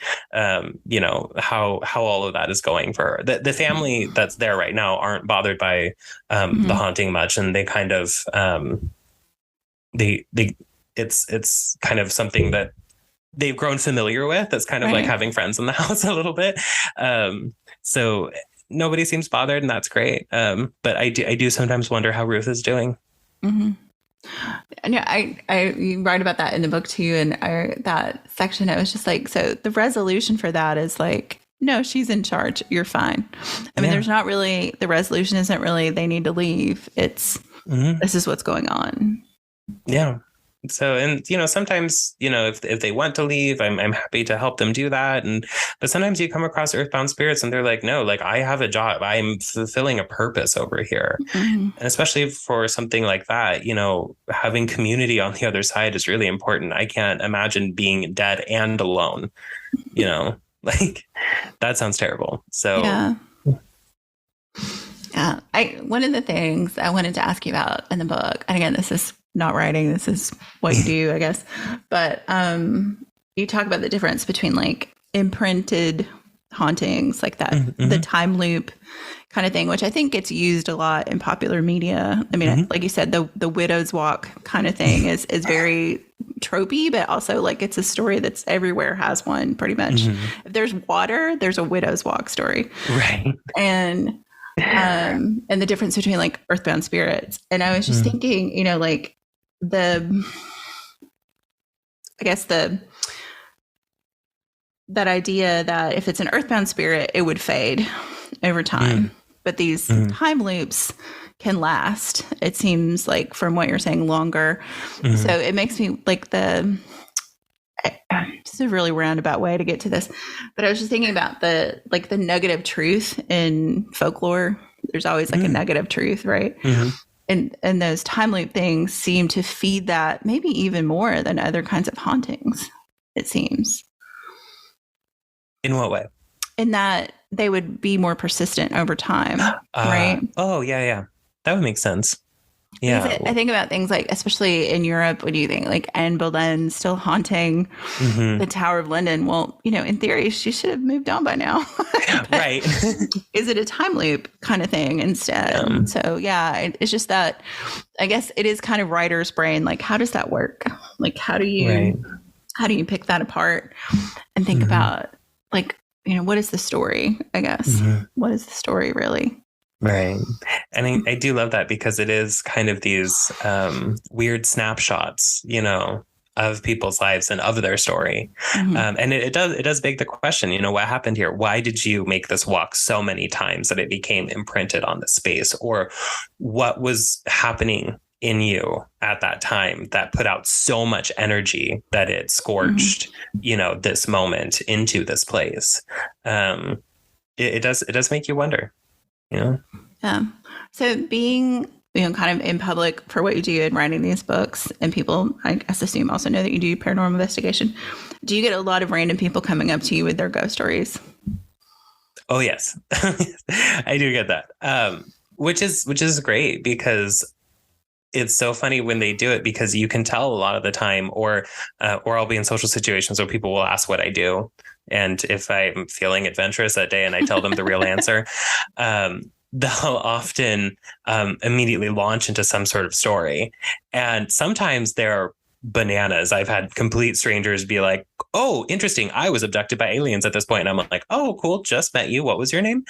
you know, how all of that is going for her. The family that's there right now aren't bothered by the haunting much, and they kind of it's kind of something that they've grown familiar with. That's kind of like having friends in the house a little bit. So nobody seems bothered, and that's great. But I do sometimes wonder how Ruth is doing. Mm-hmm. And yeah, you write about that in the book too. And that section, it was just like, so the resolution for that is like, no, she's in charge. You're fine. I mean, there's not really, the resolution isn't really, they need to leave. It's, this is what's going on. Yeah. So, and, you know, sometimes, you know, if they want to leave, I'm happy to help them do that. But sometimes you come across earthbound spirits and they're like, no, like I have a job. I'm fulfilling a purpose over here. And especially for something like that, you know, having community on the other side is really important. I can't imagine being dead and alone, you know, like that sounds terrible. So yeah. One of the things I wanted to ask you about in the book, and again, this is not writing, this is what you do, I guess. But you talk about the difference between like imprinted hauntings, like that, the time loop kind of thing, which I think gets used a lot in popular media. I mean, like you said, the widow's walk kind of thing is very tropey, but also like it's a story that's everywhere has one pretty much. If there's water, there's a widow's walk story. Right. And the difference between like earthbound spirits. And I was just thinking, you know, like that idea that if it's an earthbound spirit, it would fade over time. But these time loops can last, it seems like, from what you're saying, longer. So it makes me like this is a really roundabout way to get to this, but I was just thinking about the nugget of truth in folklore. There's always like a nugget of truth, right? And those time loop things seem to feed that maybe even more than other kinds of hauntings, it seems. In what way? In that they would be more persistent over time, right? Oh, yeah. That would make sense. Yeah. I think about things like, especially in Europe, what do you think? Like Anne Boleyn still haunting the Tower of London. Well, you know, in theory, she should have moved on by now. Right. Is it a time loop kind of thing instead? So yeah, it's just that, I guess it is kind of writer's brain. Like, how does that work? Like, how do you pick that apart and think about, like, you know, what is the story, I guess? What is the story really? Right. And I do love that, because it is kind of these weird snapshots, you know, of people's lives and of their story. And it does beg the question, you know, what happened here? Why did you make this walk so many times that it became imprinted on the space? Or what was happening in you at that time that put out so much energy that it scorched, this moment into this place. It does make you wonder, Yeah. So being, kind of in public for what you do and writing these books, and people, I guess, assume also know that you do paranormal investigation. Do you get a lot of random people coming up to you with their ghost stories? Oh, yes. I do get that. Which is great, because it's so funny when they do it, because you can tell a lot of the time, or I'll be in social situations where people will ask what I do. And if I'm feeling adventurous that day and I tell them the real answer, they'll often immediately launch into some sort of story. And sometimes they're bananas. I've had complete strangers be like, oh, interesting, I was abducted by aliens at this point. And I'm like, oh, cool, just met you. What was your name?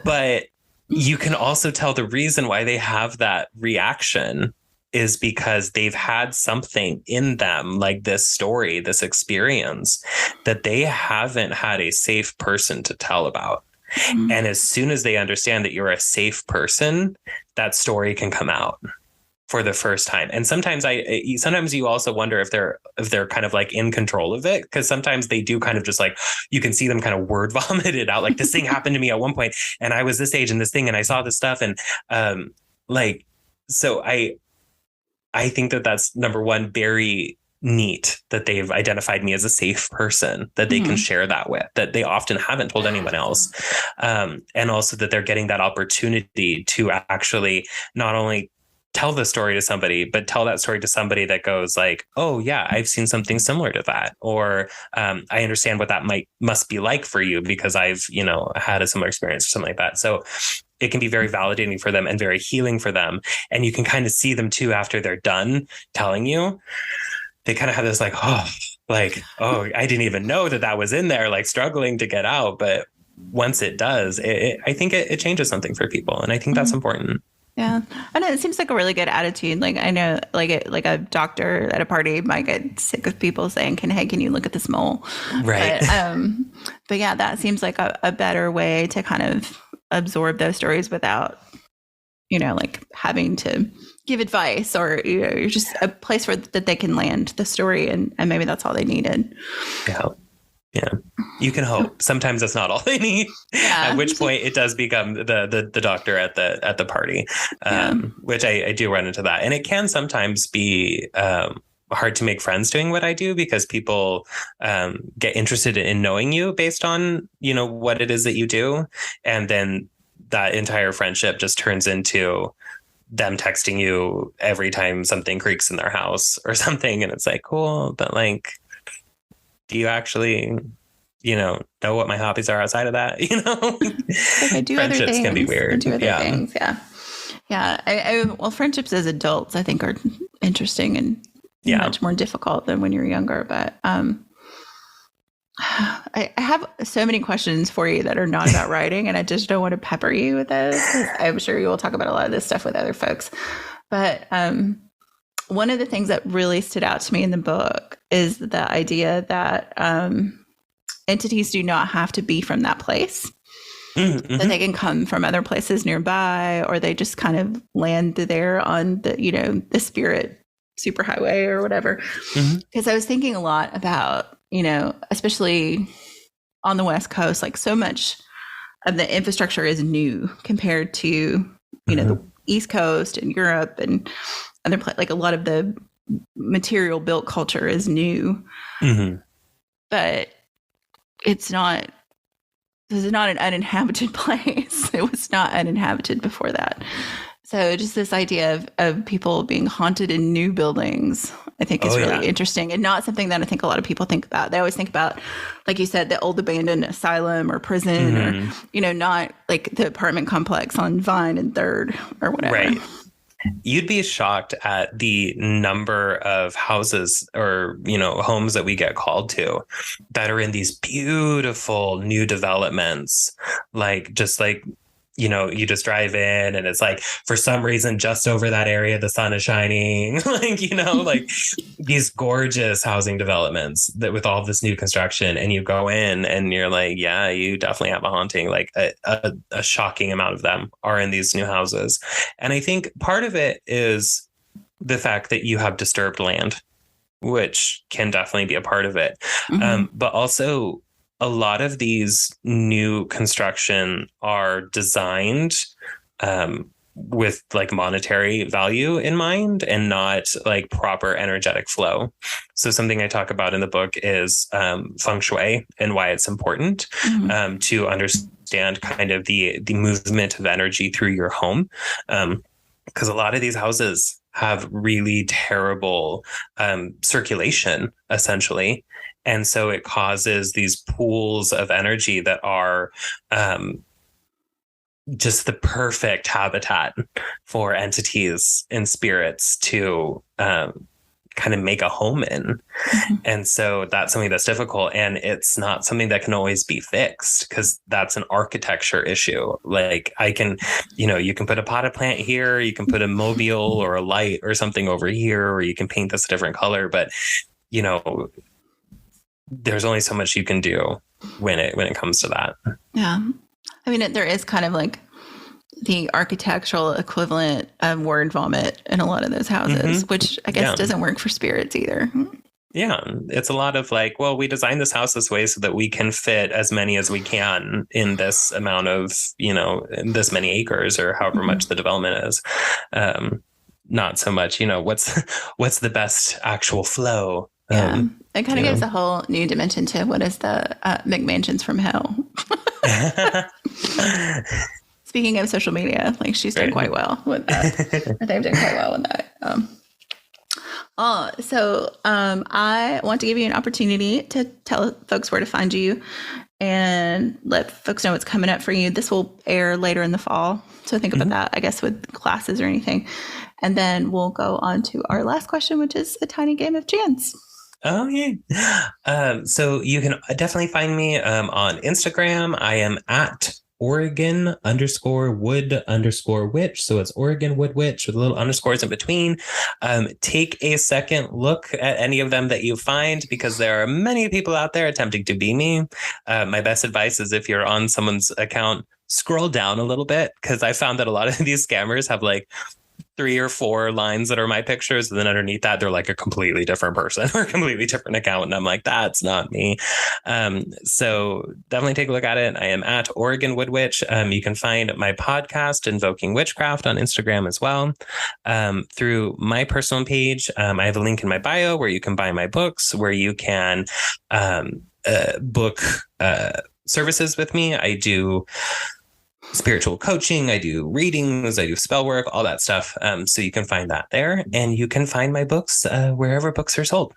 But you can also tell the reason why they have that reaction is because they've had something in them, like this story, this experience, that they haven't had a safe person to tell about. Mm-hmm. And as soon as they understand that you're a safe person, that story can come out for the first time. And sometimes you also wonder if they're kind of like in control of it, because sometimes they do kind of just like, you can see them kind of word vomit it out, like, this thing happened to me at one point and I was this age and this thing and I saw this stuff. And so I think that that's, number one, very neat that they've identified me as a safe person that they can share that with, that they often haven't told anyone else. And also that they're getting that opportunity to actually not only tell the story to somebody, but tell that story to somebody that goes like, oh yeah, I've seen something similar to that. Or I understand what that must be like for you, because I've, had a similar experience or something like that. So it can be very validating for them and very healing for them. And you can kind of see them too, after they're done telling you, they kind of have this like, oh, I didn't even know that was in there, like struggling to get out. But once it does, I think it changes something for people. And I think that's important. Yeah. I know it seems like a really good attitude. Like, I know like a doctor at a party might get sick of people saying, can you look at this mole? Right. But yeah, that seems like a better way to kind of absorb those stories without, like having to give advice, or, you're just a place where that they can land the story. And maybe that's all they needed. Yeah. Yeah, you can hope. Sometimes that's not all they need. Yeah. At which point it does become the doctor at the party, which I do run into that. And it can sometimes be hard to make friends doing what I do, because people get interested in knowing you based on, what it is that you do. And then that entire friendship just turns into them texting you every time something creaks in their house or something. And it's like, cool, but like, do you actually, know what my hobbies are outside of that? Like I do friendships other things. Can be weird. I do other things. Yeah. Yeah. Well, friendships as adults, I think, are interesting and much more difficult than when you're younger. But I have so many questions for you that are not about writing, and I just don't want to pepper you with those. I'm sure you will talk about a lot of this stuff with other folks. But one of the things that really stood out to me in the book is the idea that entities do not have to be from that place. Mm-hmm. That they can come from other places nearby, or they just kind of land there on the, the spirit superhighway or whatever. Because I was thinking a lot about, especially on the West Coast, like so much of the infrastructure is new compared to, the East Coast and Europe and other like a lot of the material built culture is new, but this is not an uninhabited place. It was not uninhabited before that. So just this idea of people being haunted in new buildings, I think is really interesting, and not something that I think a lot of people think about. They always think about, like you said, the old abandoned asylum or prison, or, not like the apartment complex on Vine and 3rd or whatever. Right. You'd be shocked at the number of houses or, homes that we get called to that are in these beautiful new developments, like just like you just drive in and it's like, for some reason, just over that area, the sun is shining, like these gorgeous housing developments that with all this new construction, and you go in and you're like, yeah, you definitely have a haunting. Like a shocking amount of them are in these new houses. And I think part of it is the fact that you have disturbed land, which can definitely be a part of it. But also, a lot of these new construction are designed with like monetary value in mind and not like proper energetic flow. So something I talk about in the book is feng shui and why it's important to understand kind of the movement of energy through your home. Because a lot of these houses have really terrible circulation, essentially. And so it causes these pools of energy that are just the perfect habitat for entities and spirits to kind of make a home in. And so that's something that's difficult. And it's not something that can always be fixed because that's an architecture issue. Like you can put a potted plant here, you can put a mobile or a light or something over here, or you can paint this a different color. But, there's only so much you can do when it comes to that. Yeah. I mean, there is kind of like the architectural equivalent of word vomit in a lot of those houses, which I guess doesn't work for spirits either. Yeah. It's a lot of like, well, we designed this house this way so that we can fit as many as we can in this amount of, this many acres or however much the development is. Not so much, what's the best actual flow. It kind of gives a whole new dimension to what is the McMansions from hell. Speaking of social media, like she's done quite well with that. They've done quite well with that. I want to give you an opportunity to tell folks where to find you and let folks know what's coming up for you. This will air later in the fall. So think about that, I guess, with classes or anything. And then we'll go on to our last question, which is a tiny game of chance. Oh, yeah. So you can definitely find me on Instagram. I am at Oregon_wood_witch. So it's Oregon Wood Witch with little underscores in between. Take a second look at any of them that you find, because there are many people out there attempting to be me. My best advice is if you're on someone's account, scroll down a little bit, because I found that a lot of these scammers have like 3 or 4 lines that are my pictures, and then underneath that they're like a completely different person or a completely different account, and I'm like, that's not me. So definitely take a look at it. I am at Oregon Wood Witch. You can find my podcast Invoking Witchcraft on Instagram as well, through my personal page. I have a link in my bio where you can buy my books, where you can book services with me. I do spiritual coaching, I do readings, I do spell work, all that stuff. So you can find that there, and you can find my books wherever books are sold.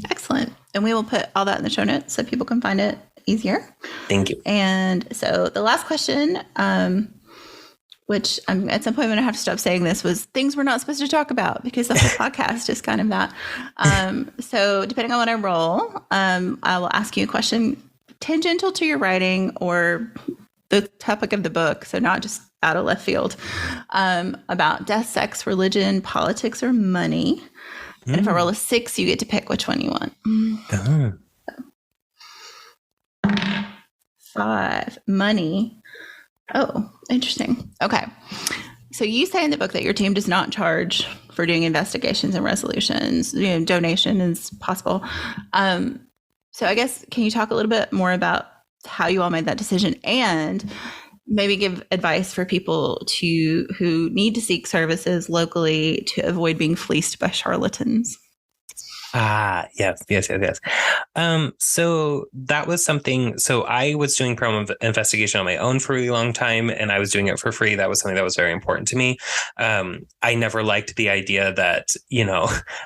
Excellent. And we will put all that in the show notes so people can find it easier. Thank you. And so the last question, which at some point I'm going to have to stop saying this, was things we're not supposed to talk about, because the whole podcast is kind of that. So depending on what I roll, I will ask you a question tangential to your writing or the topic of the book, so not just out of left field, about death, sex, religion, politics, or money. And if I roll a 6, you get to pick which one you want. 5, money. Oh, interesting. Okay. So you say in the book that your team does not charge for doing investigations and resolutions. Donation is possible. So I guess, can you talk a little bit more about how you all made that decision, and maybe give advice for people who need to seek services locally to avoid being fleeced by charlatans? Yes. So that was something. So I was doing paranormal investigation on my own for a really long time, and I was doing it for free. That was something that was very important to me. I never liked the idea that,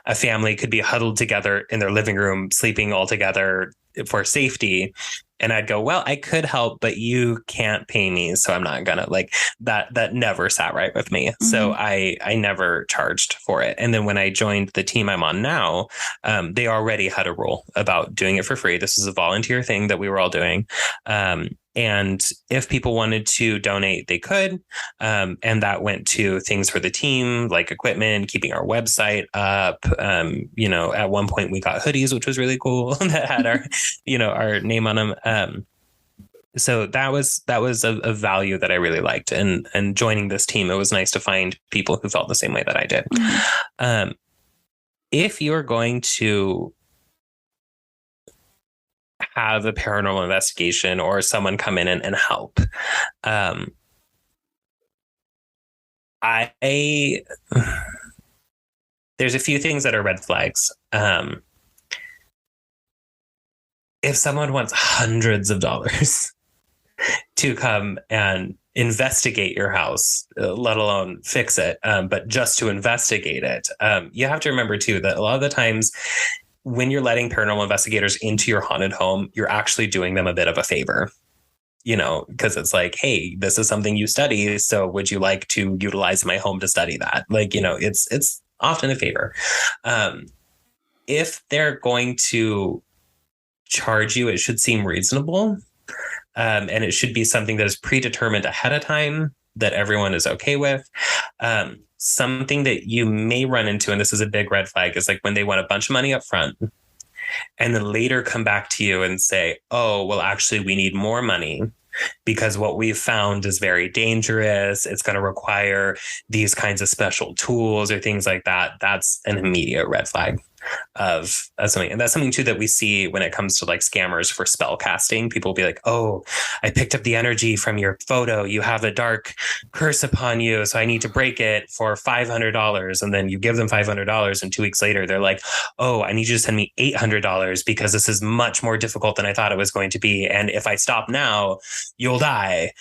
a family could be huddled together in their living room, sleeping all together for safety. And I'd go, well, I could help, but you can't pay me, so I'm not gonna, like, that never sat right with me. So I never charged for it. And then when I joined the team I'm on now, they already had a rule about doing it for free. This is a volunteer thing that we were all doing. And if people wanted to donate, they could. And that went to things for the team, like equipment, keeping our website up. At one point we got hoodies, which was really cool that had our, our name on them. So that was a value that I really liked. And joining this team, it was nice to find people who felt the same way that I did. If you're going to have a paranormal investigation or someone come in and help, there's a few things that are red flags. If someone wants hundreds of dollars to come and investigate your house, let alone fix it, but just to investigate it, you have to remember too that a lot of the times when you're letting paranormal investigators into your haunted home, you're actually doing them a bit of a favor, because it's like, hey, this is something you study, so would you like to utilize my home to study that? Like, it's often a favor. If they're going to charge you, it should seem reasonable. And it should be something that is predetermined ahead of time that everyone is okay with. Something that you may run into, and this is a big red flag, is like when they want a bunch of money up front and then later come back to you and say, oh, well, actually, we need more money because what we've found is very dangerous. It's going to require these kinds of special tools or things like that. That's an immediate red flag of something. And that's something too that we see when it comes to like scammers for spell casting. People will be like, oh, I picked up the energy from your photo. You have a dark curse upon you, so I need to break it for $500. And then you give them $500 and 2 weeks later, they're like, oh, I need you to send me $800 because this is much more difficult than I thought it was going to be. And if I stop now, you'll die.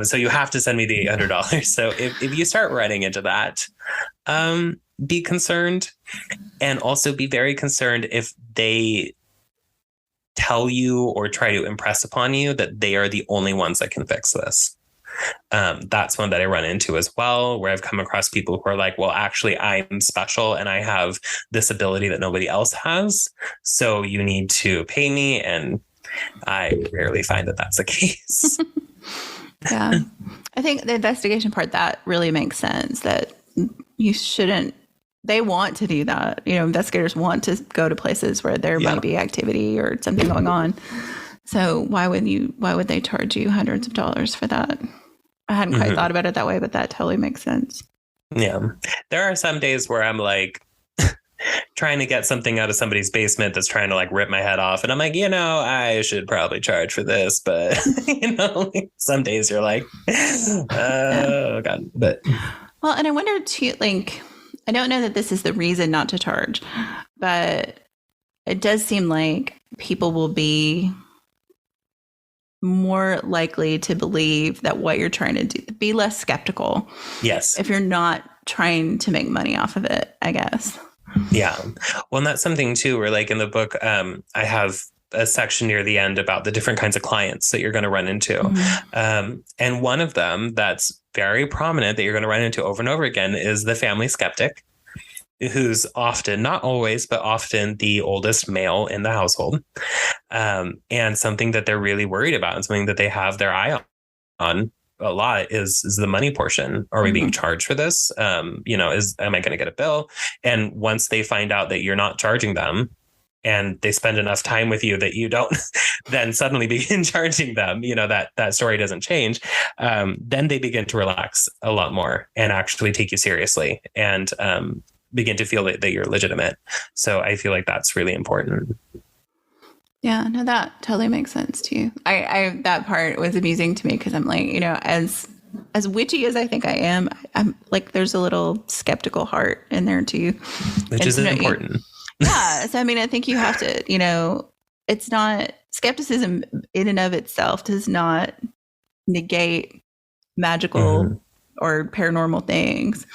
So you have to send me the $800. So if you start running into that, be concerned, and also be very concerned if they tell you or try to impress upon you that they are the only ones that can fix this. That's one that I run into as well, where I've come across people who are like, well, actually, I'm special and I have this ability that nobody else has. So you need to pay me. And I rarely find that that's the case. Yeah. I think the investigation part, that really makes sense, that you shouldn't. They want to do that. Investigators want to go to places where there might be activity or something going on. So why would they charge you hundreds of dollars for that? I hadn't quite thought about it that way, but that totally makes sense. Yeah. There are some days where I'm like trying to get something out of somebody's basement that's trying to like rip my head off. And I'm like, I should probably charge for this. But, some days you're like, oh, God. But. Well, and I wonder too, like, I don't know that this is the reason not to charge, but it does seem like people will be more likely to believe that what you're trying to do, be less skeptical. Yes. If you're not trying to make money off of it, I guess. Yeah. Well, and that's something too, where like in the book, I have a section near the end about the different kinds of clients that you're going to run into. And one of them that's very prominent that you're going to run into over and over again is the family skeptic, who's often, not always, but often the oldest male in the household. And something that they're really worried about and something that they have their eye on a lot is the money portion. Are we being charged for this? Am I going to get a bill? And once they find out that you're not charging them, and they spend enough time with you that you don't then suddenly begin charging them, that story doesn't change. Then they begin to relax a lot more and actually take you seriously and begin to feel that you're legitimate. So I feel like that's really important. Yeah, no, that totally makes sense too. I that part was amusing to me because I'm like, as witchy as I think I am, I'm like, there's a little skeptical heart in there too. Which is important. Yeah. So, I think you have to, it's not, skepticism in and of itself does not negate magical or paranormal things.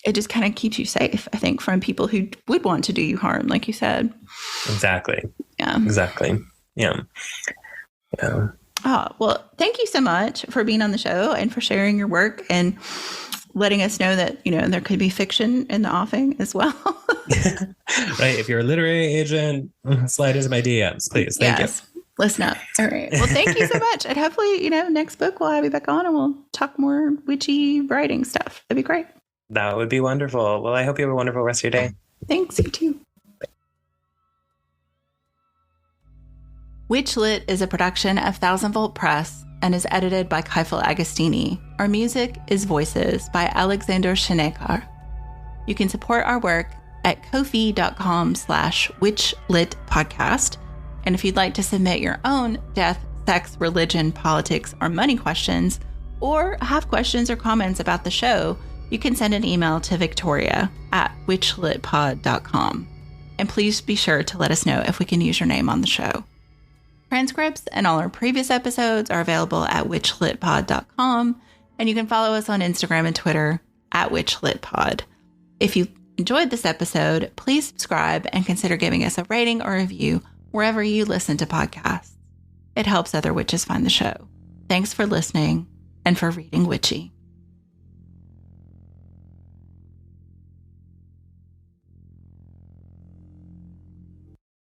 It just kind of keeps you safe, I think, from people who would want to do you harm, like you said. Exactly. Yeah. Exactly. Yeah. Yeah. Oh, well, thank you so much for being on the show and for sharing your work and letting us know that, there could be fiction in the offing as well. Right. If you're a literary agent, slide into my DMs, please. Thank you. Listen up. All right. Well, thank you so much. And hopefully, next book we'll have you back on and we'll talk more witchy writing stuff. That'd be great. That would be wonderful. Well, I hope you have a wonderful rest of your day. Thanks. You too. WitchLit is a production of 1000 Volt Press and is edited by Kaifel Agostini. Our music is Voices by Alexander Shenekar. You can support our work at ko-fi.com/witchlitpodcast. And if you'd like to submit your own death, sex, religion, politics, or money questions, or have questions or comments about the show, you can send an email to victoria@witchlitpod.com. And please be sure to let us know if we can use your name on the show. Transcripts and all our previous episodes are available at witchlitpod.com, and you can follow us on Instagram and Twitter @witchlitpod. If you enjoyed this episode, please subscribe and consider giving us a rating or review wherever you listen to podcasts. It helps other witches find the show. Thanks for listening and for reading witchy.